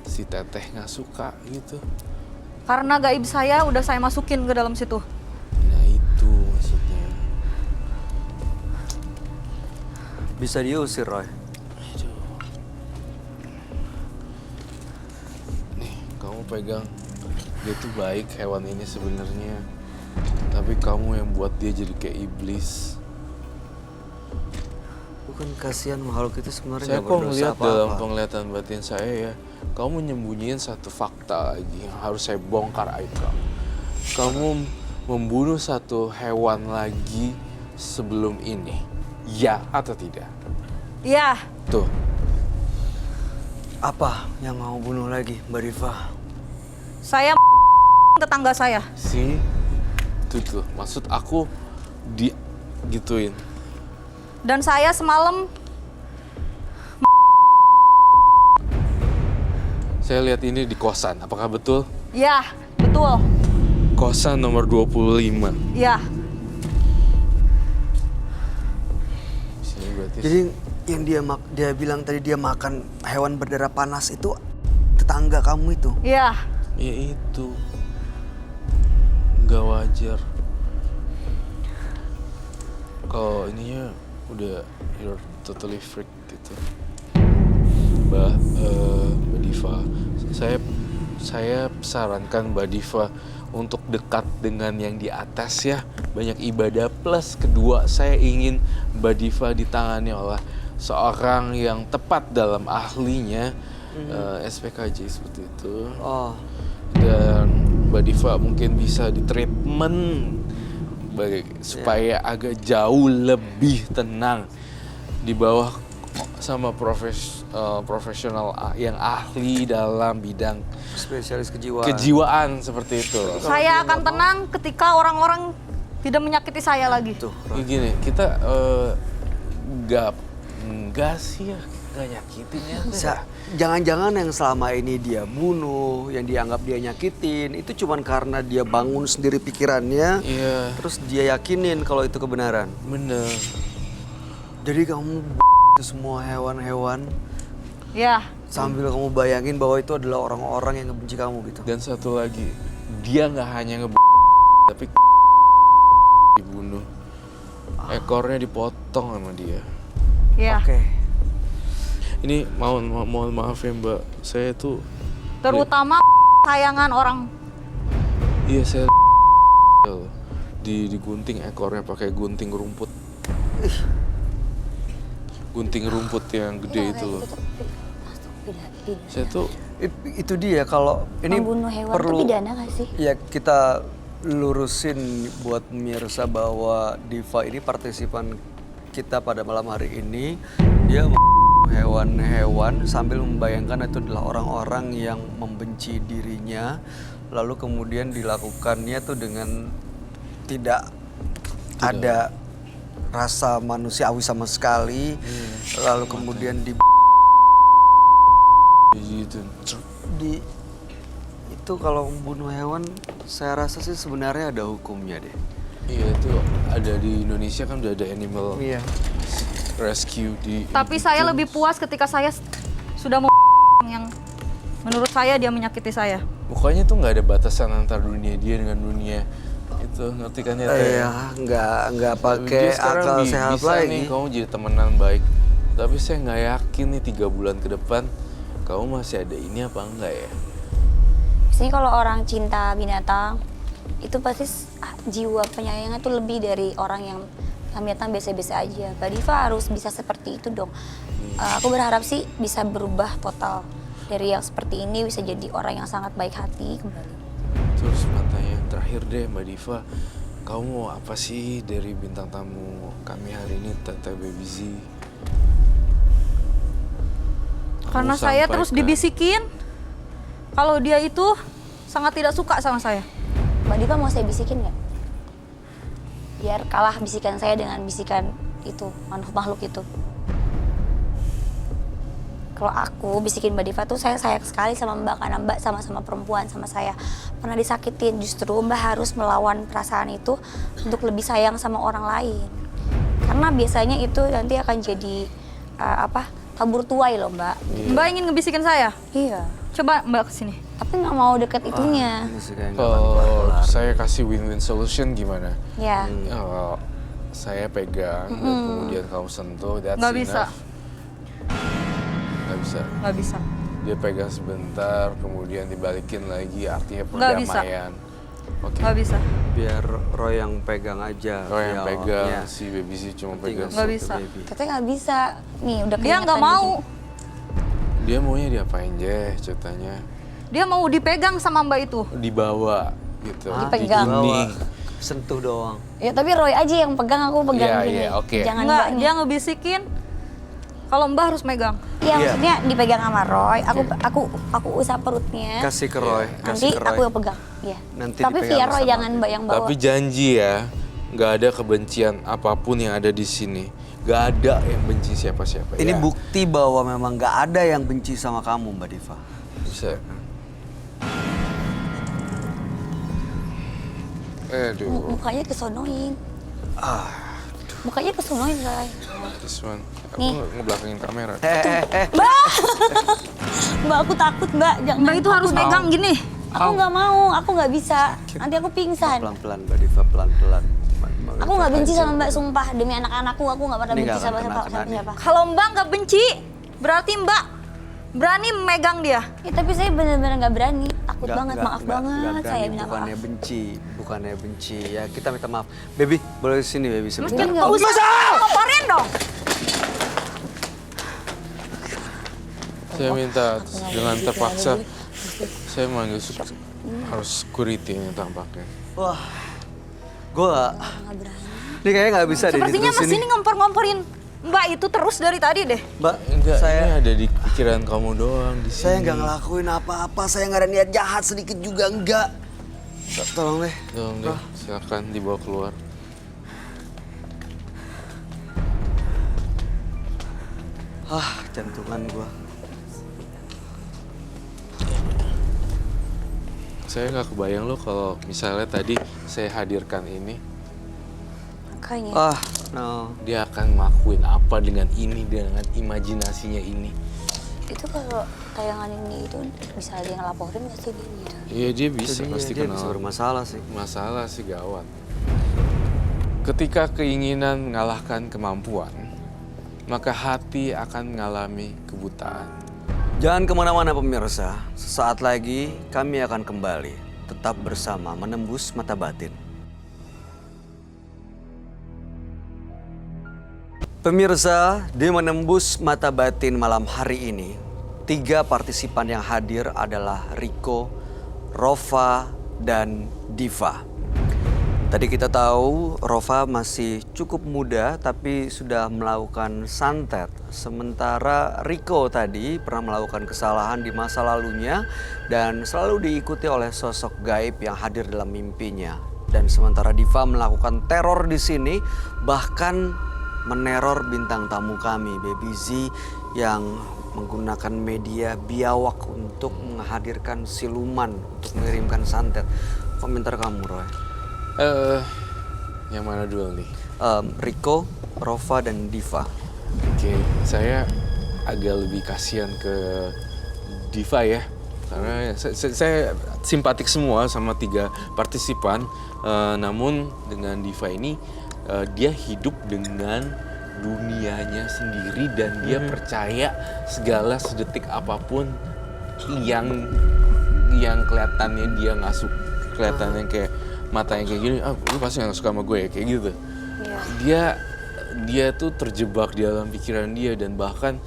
Speaker 5: si Teteh nggak suka gitu.
Speaker 7: Karena gaib saya udah saya masukin ke dalam situ.
Speaker 5: Nah itu maksudnya.
Speaker 1: Bisa diusir, Roy.
Speaker 5: Aduh. Nih, kamu pegang. Dia tuh baik hewan ini sebenarnya. Tapi kamu yang buat dia jadi kayak iblis.
Speaker 1: Bukan kasihan makhluk itu sebenarnya
Speaker 5: Saya
Speaker 1: nggak
Speaker 5: kok
Speaker 1: berdosa
Speaker 5: ngeliat dalam
Speaker 1: apa-apa.
Speaker 5: penglihatan batin saya ya, kamu nyembunyiin satu fakta lagi yang harus saya bongkar aib kamu. Kamu membunuh satu hewan lagi sebelum ini. Ya atau tidak?
Speaker 7: Iya.
Speaker 5: Tuh,
Speaker 1: Apa yang mau bunuh lagi, Mbak Diva?
Speaker 7: Saya tetangga saya.
Speaker 5: tuh. Maksud aku di gituin.
Speaker 7: Dan saya semalam
Speaker 5: Saya lihat ini di kosan, apakah betul?
Speaker 7: ya, betul.
Speaker 5: Kosan nomor 25.
Speaker 7: Ya.
Speaker 5: Sini berarti.
Speaker 1: Jadi yang dia bilang tadi dia makan hewan berdarah panas itu tetangga kamu itu.
Speaker 7: Iya.
Speaker 5: Ya itu. Nggak wajar. Kalau ininya udah you're totally freak gitu. Mbak Diva, saya sarankan Mbak Diva untuk dekat dengan yang di atas ya. Banyak ibadah plus kedua saya ingin Mbak Diva ditangani oleh seorang yang tepat dalam ahlinya, SPKJ seperti itu.
Speaker 1: Oh,
Speaker 5: Dan Mbak Diva mungkin bisa di treatment supaya agak jauh lebih tenang di bawah sama profesional yang ahli dalam bidang
Speaker 1: spesialis kejiwaan.
Speaker 5: kejiwaan seperti itu.
Speaker 7: Saya akan tenang ketika orang-orang tidak menyakiti saya lagi.
Speaker 1: Tuh,
Speaker 5: Ya gini, kita enggak sih ya, nggak nyakitin ya.
Speaker 1: Jangan-jangan yang selama ini dia bunuh, yang dianggap dia nyakitin, itu cuman karena dia bangun sendiri pikirannya,
Speaker 5: Iya,
Speaker 1: terus dia yakinin kalau itu kebenaran.
Speaker 5: bener.
Speaker 1: Jadi kamu itu semua hewan-hewan
Speaker 7: Ya.
Speaker 1: sambil kamu bayangin bahwa itu adalah orang-orang yang ngebenci kamu gitu.
Speaker 5: Dan satu lagi, dia nggak hanya tapi dibunuh. Ekornya dipotong sama dia.
Speaker 7: Ya.
Speaker 1: Oke.
Speaker 5: Ini mohon maaf ya Mbak, saya tuh
Speaker 7: Terutama sayangan orang.
Speaker 5: iya saya digunting ekornya pakai gunting rumput. Gunting rumput yang gede itu loh. Saya tuh
Speaker 1: Itu dia kalau ini
Speaker 2: Membunuh hewan itu
Speaker 1: perlu
Speaker 2: pidana nggak sih?
Speaker 1: ya kita lurusin buat pemirsa bahwa Diva ini partisipan kita pada malam hari ini. Dia hewan-hewan sambil membayangkan itu adalah orang-orang yang membenci dirinya, lalu kemudian dilakukannya tuh dengan tidak ada rasa manusiawi sama sekali, lalu kemudian
Speaker 5: gitu.
Speaker 1: itu kalau membunuh hewan saya rasa sih sebenarnya ada hukumnya deh.
Speaker 5: Iya itu ada di Indonesia kan udah ada animal
Speaker 1: Iya.
Speaker 5: rescue di.
Speaker 7: Tapi saya lebih puas ketika saya sudah mau yang menurut saya dia menyakiti saya.
Speaker 5: Pokoknya tuh nggak ada batasan antar dunia dia dengan dunia itu, ngerti kan ya? Teh?
Speaker 1: Iya, nggak pakai
Speaker 5: Dia sekarang
Speaker 1: akal sehat
Speaker 5: bisa
Speaker 1: lagi.
Speaker 5: nih kamu jadi temenan baik. Tapi saya nggak yakin nih 3 bulan ke depan kamu masih ada ini apa enggak ya?
Speaker 2: Biasanya kalau orang cinta binatang itu pasti jiwa penyayangnya tuh lebih dari orang yang binatang biasa-biasa aja. Mbak Diva harus bisa seperti itu dong. Aku berharap sih bisa berubah total dari yang seperti ini bisa jadi orang yang sangat baik hati kembali.
Speaker 5: Terus pertanyaan terakhir deh Mbak Diva, kamu mau apa sih dari bintang tamu kami hari ini, Teteh Baby Z?
Speaker 7: Karena
Speaker 5: Kamu
Speaker 7: saya terus
Speaker 5: sampaikan.
Speaker 7: dibisikin kalau dia itu sangat tidak suka sama saya.
Speaker 2: Mbak Diva mau saya bisikin nggak? Biar kalah bisikan saya dengan bisikan itu, makhluk itu. Kalau aku bisikin Mbak Diva tuh saya sayang sekali sama Mbak, karena Mbak sama-sama perempuan sama saya. Pernah disakitin, justru Mbak harus melawan perasaan itu untuk lebih sayang sama orang lain. Karena biasanya itu nanti akan jadi tabur tuai loh Mbak.
Speaker 7: Mbak ingin ngebisikin saya?
Speaker 2: Iya.
Speaker 7: Coba Mbak kesini.
Speaker 2: Tapi nggak mau deket itunya.
Speaker 1: Ini sih kayak nggak
Speaker 5: Kalau
Speaker 1: kelar-kelar.
Speaker 5: saya kasih win-win solution gimana?
Speaker 2: Ya.
Speaker 5: Kalau saya pegang dan kemudian kamu sentuh, that's
Speaker 7: Nggak bisa.
Speaker 5: enough. Nggak bisa.
Speaker 7: Nggak bisa.
Speaker 5: Dia pegang sebentar, kemudian dibalikin lagi, artinya
Speaker 7: Nggak bisa.
Speaker 5: perdamaian. Oke.
Speaker 7: Nggak bisa.
Speaker 1: Biar Roy yang pegang aja.
Speaker 5: Kalau yang pegang,
Speaker 1: dialognya.
Speaker 5: si Baby Z cuma
Speaker 1: Nanti
Speaker 5: pegang.
Speaker 7: Nggak
Speaker 1: masuk
Speaker 7: bisa.
Speaker 1: ke baby.
Speaker 2: Katanya nggak bisa. Nih udah
Speaker 7: Dia nggak
Speaker 2: keringetan
Speaker 7: mau.
Speaker 2: gini.
Speaker 5: Dia maunya diapain Jeh ceritanya?
Speaker 7: Dia mau dipegang sama Mbak itu.
Speaker 5: Dibawa gitu.
Speaker 2: Dipegang.
Speaker 5: Digini.
Speaker 1: Sentuh doang.
Speaker 2: Ya tapi Roy aja yang pegang, aku pegang
Speaker 5: Iya,
Speaker 2: gini.
Speaker 5: iya, oke.
Speaker 2: Jangan
Speaker 7: Enggak,
Speaker 2: Mbaknya.
Speaker 7: dia ngebisikin kalau Mbak harus megang.
Speaker 2: Iya,
Speaker 1: Iya.
Speaker 2: maksudnya dipegang sama Roy. Aku usap perutnya.
Speaker 1: Kasih ke Roy.
Speaker 2: Nanti
Speaker 1: Kasih ke Roy.
Speaker 2: aku yang pegang. Iya.
Speaker 1: Nanti
Speaker 2: Tapi
Speaker 1: dipegang
Speaker 2: via Roy
Speaker 1: sama
Speaker 2: jangan Mbak yang bawa.
Speaker 5: Tapi janji ya, nggak ada kebencian apapun yang ada di sini. Nggak ada yang benci siapa-siapa.
Speaker 1: Ini
Speaker 5: ya.
Speaker 1: bukti bahwa memang nggak ada yang benci sama kamu, Mbak Diva.
Speaker 5: Bisa. Aduh,
Speaker 2: Mukanya kesonoin. Mukanya kesonoin, Roy.
Speaker 5: this one. Aku
Speaker 2: Nih.
Speaker 5: ngebelakangin kamera.
Speaker 2: Mbak, aku takut, Mbak. Jangan.
Speaker 7: Mbak itu harus megang gini.
Speaker 2: Aku nggak mau, aku nggak bisa. Nanti aku pingsan.
Speaker 1: Pelan-pelan, Mbak Diva, pelan-pelan.
Speaker 2: Aku nggak benci sama Mbak, sumpah. Demi anak-anakku, aku nggak pernah
Speaker 1: Ini
Speaker 2: benci
Speaker 1: nggak
Speaker 2: sama
Speaker 1: akan kena-kena nih.
Speaker 2: siapa.
Speaker 7: Kalau Mbak nggak benci, berarti Mbak berani megang dia.
Speaker 2: Ya, tapi saya benar-benar nggak berani. Takut banget, maaf banget. Saya minta maaf.
Speaker 1: Bukannya benci, bukannya benci. Ya kita minta maaf. Baby, boleh sini Baby
Speaker 7: Terus
Speaker 1: sebentar.
Speaker 7: dia nggak usah ngomporin dong.
Speaker 5: Saya minta dengan terpaksa. Saya manggil harus security ini tampaknya.
Speaker 1: Wah, gua
Speaker 2: Nggak berani.
Speaker 1: ini kayaknya nggak bisa deh
Speaker 7: Sepertinya
Speaker 1: diterusin
Speaker 7: Mas ini
Speaker 1: nih.
Speaker 7: ngompor-ngomporin Mbak itu terus dari tadi deh.
Speaker 1: Mbak,
Speaker 5: Enggak, ini
Speaker 1: saya
Speaker 5: ada di pikiran kamu doang di sini.
Speaker 1: saya nggak ngelakuin apa-apa. Saya nggak ada niat jahat sedikit juga enggak. Tolong deh.
Speaker 5: Tolong deh, silakan dibawa keluar.
Speaker 1: Jantungan gua.
Speaker 5: Saya nggak kebayang loh kalau misalnya tadi saya hadirkan ini,
Speaker 2: Makanya.
Speaker 1: No.
Speaker 5: dia akan ngelakuin apa dengan ini, dengan imajinasinya ini.
Speaker 2: Itu kalau tayangan ini itu bisa ada yang ngelaporin nggak sih dia gitu?
Speaker 5: Iya dia bisa,
Speaker 1: Jadi
Speaker 5: pasti
Speaker 1: dia
Speaker 5: kenal.
Speaker 1: bisa bermasalah sih.
Speaker 5: Masalah sih gawat. Ketika keinginan mengalahkan kemampuan, maka hati akan mengalami kebutaan.
Speaker 1: Jangan kemana-mana pemirsa. Sesaat lagi kami akan kembali. Tetap bersama Menembus Mata Batin. Pemirsa, di Menembus Mata Batin malam hari ini, 3 partisipan yang hadir adalah Riko, Rova, dan Diva. Tadi kita tahu Rova masih cukup muda tapi sudah melakukan santet. Sementara Riko tadi pernah melakukan kesalahan di masa lalunya dan selalu diikuti oleh sosok gaib yang hadir dalam mimpinya. Dan sementara Diva melakukan teror di sini, bahkan meneror bintang tamu kami, Baby Z, yang menggunakan media biawak untuk menghadirkan siluman untuk mengirimkan santet. Komentar kamu, Roy?
Speaker 5: Yang mana dulu nih?
Speaker 1: Riko, Rova, dan Diva.
Speaker 5: Oke, saya agak lebih kasihan ke Diva ya. Karena saya simpatik semua sama 3 partisipan. Namun dengan Diva ini, dia hidup dengan dunianya sendiri dan dia percaya segala sedetik apapun yang kelihatannya dia nggak suka, kelihatannya kayak matanya kayak gini, lu pasti nggak suka sama gue ya, kayak gitu. Dia tuh terjebak di dalam pikiran dia dan bahkan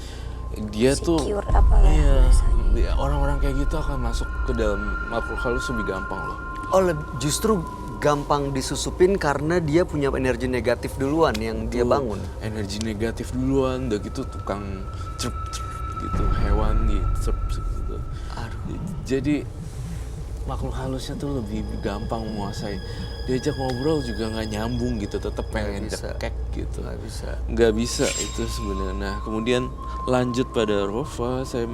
Speaker 5: dia
Speaker 2: Secure
Speaker 5: tuh
Speaker 2: apa ya,
Speaker 5: iya, orang-orang kayak gitu akan masuk ke dalam makhluk halus lebih gampang loh.
Speaker 1: Oh, justru gampang disusupin karena dia punya energi negatif duluan yang dia bangun.
Speaker 5: Energi negatif duluan, udah gitu tukang cerp gitu, hewan gitu, gitu. Jadi makhluk halusnya tuh lebih gampang menguasai. Diajak ngobrol juga nggak nyambung gitu, tetap pengen cekek gitu. Nggak bisa itu sebenarnya. Nah, kemudian lanjut pada Rova, saya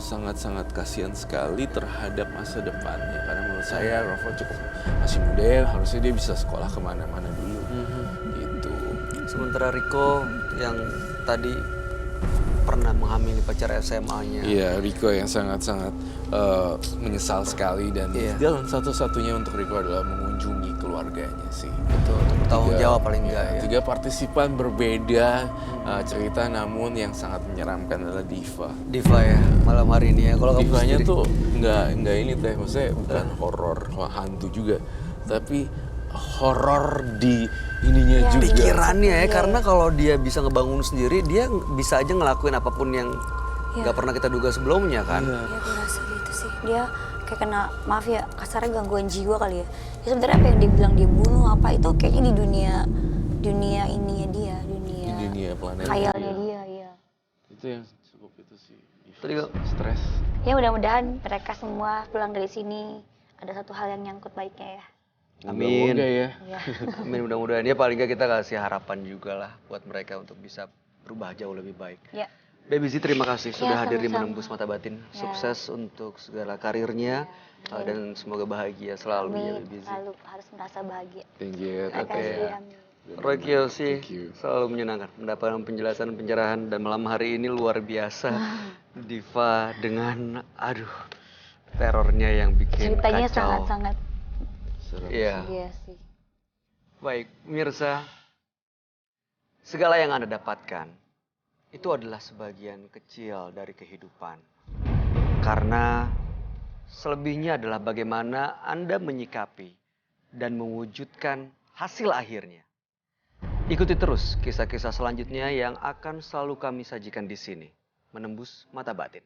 Speaker 5: sangat-sangat kasihan sekali terhadap masa depannya. Karena menurut saya Rova cukup masih muda ya, harusnya dia bisa sekolah kemana-mana dulu. Gitu.
Speaker 1: Sementara Riko yang tadi pernah menghamili pacar SMA-nya.
Speaker 5: Iya, Riko yang sangat-sangat menyesal sekali dan jalan satu-satunya untuk Riko adalah mengunjungi keluarganya sih.
Speaker 1: Betul, untuk bertanggung jawab paling enggak ya.
Speaker 5: 3 partisipan berbeda cerita, namun yang sangat menyeramkan adalah Diva.
Speaker 1: Diva ya, malam hari ini ya. Kalau kamu
Speaker 5: Divanya
Speaker 1: sendiri,
Speaker 5: tuh nggak ini teh, maksudnya bukan horor hantu juga, tapi horor di ininya juga.
Speaker 1: pikirannya ya, karena kalau dia bisa ngebangun sendiri, dia bisa aja ngelakuin apapun yang nggak pernah kita duga sebelumnya kan.
Speaker 2: Iya, aku rasa gitu sih. Dia kayak kena, maaf ya, kasarnya gangguan jiwa kali ya. Ya sebenarnya apa yang dia bilang dia bunuh apa itu kayaknya di dunia ininya dia,
Speaker 5: Di dunia planet
Speaker 2: khayalnya dia, ya.
Speaker 5: Itu yang cukup itu sih.
Speaker 1: Tadi
Speaker 5: Stres.
Speaker 2: Ya mudah-mudahan mereka semua pulang dari sini ada satu hal yang nyangkut baiknya ya.
Speaker 1: Amin.
Speaker 5: Moga ya.
Speaker 2: Iya.
Speaker 1: Amin, mudah-mudahan ya, paling nggak kita kasih harapan juga lah buat mereka untuk bisa berubah jauh lebih baik.
Speaker 2: Ya.
Speaker 1: Baby Z, terima kasih sudah hadir di
Speaker 2: sama-sama.
Speaker 1: Menembus Mata Batin. Sukses untuk segala karirnya dan semoga bahagia selalu ya
Speaker 2: Amin.
Speaker 1: Baby Z.
Speaker 2: Selalu harus merasa bahagia.
Speaker 5: Thank you.
Speaker 2: Terima kasih, amin.
Speaker 1: Roy Kiyoshi,
Speaker 5: Thank you.
Speaker 1: selalu menyenangkan mendapatkan penjelasan pencerahan dan malam hari ini luar biasa. Diva dengan terornya yang bikin
Speaker 2: Ceritanya
Speaker 1: kacau.
Speaker 2: sangat-sangat
Speaker 1: Iya.
Speaker 2: iya sih.
Speaker 1: Baik, pemirsa, segala yang Anda dapatkan itu adalah sebagian kecil dari kehidupan. Karena selebihnya adalah bagaimana Anda menyikapi dan mewujudkan hasil akhirnya. Ikuti terus kisah-kisah selanjutnya yang akan selalu kami sajikan di sini. Menembus Mata Batin.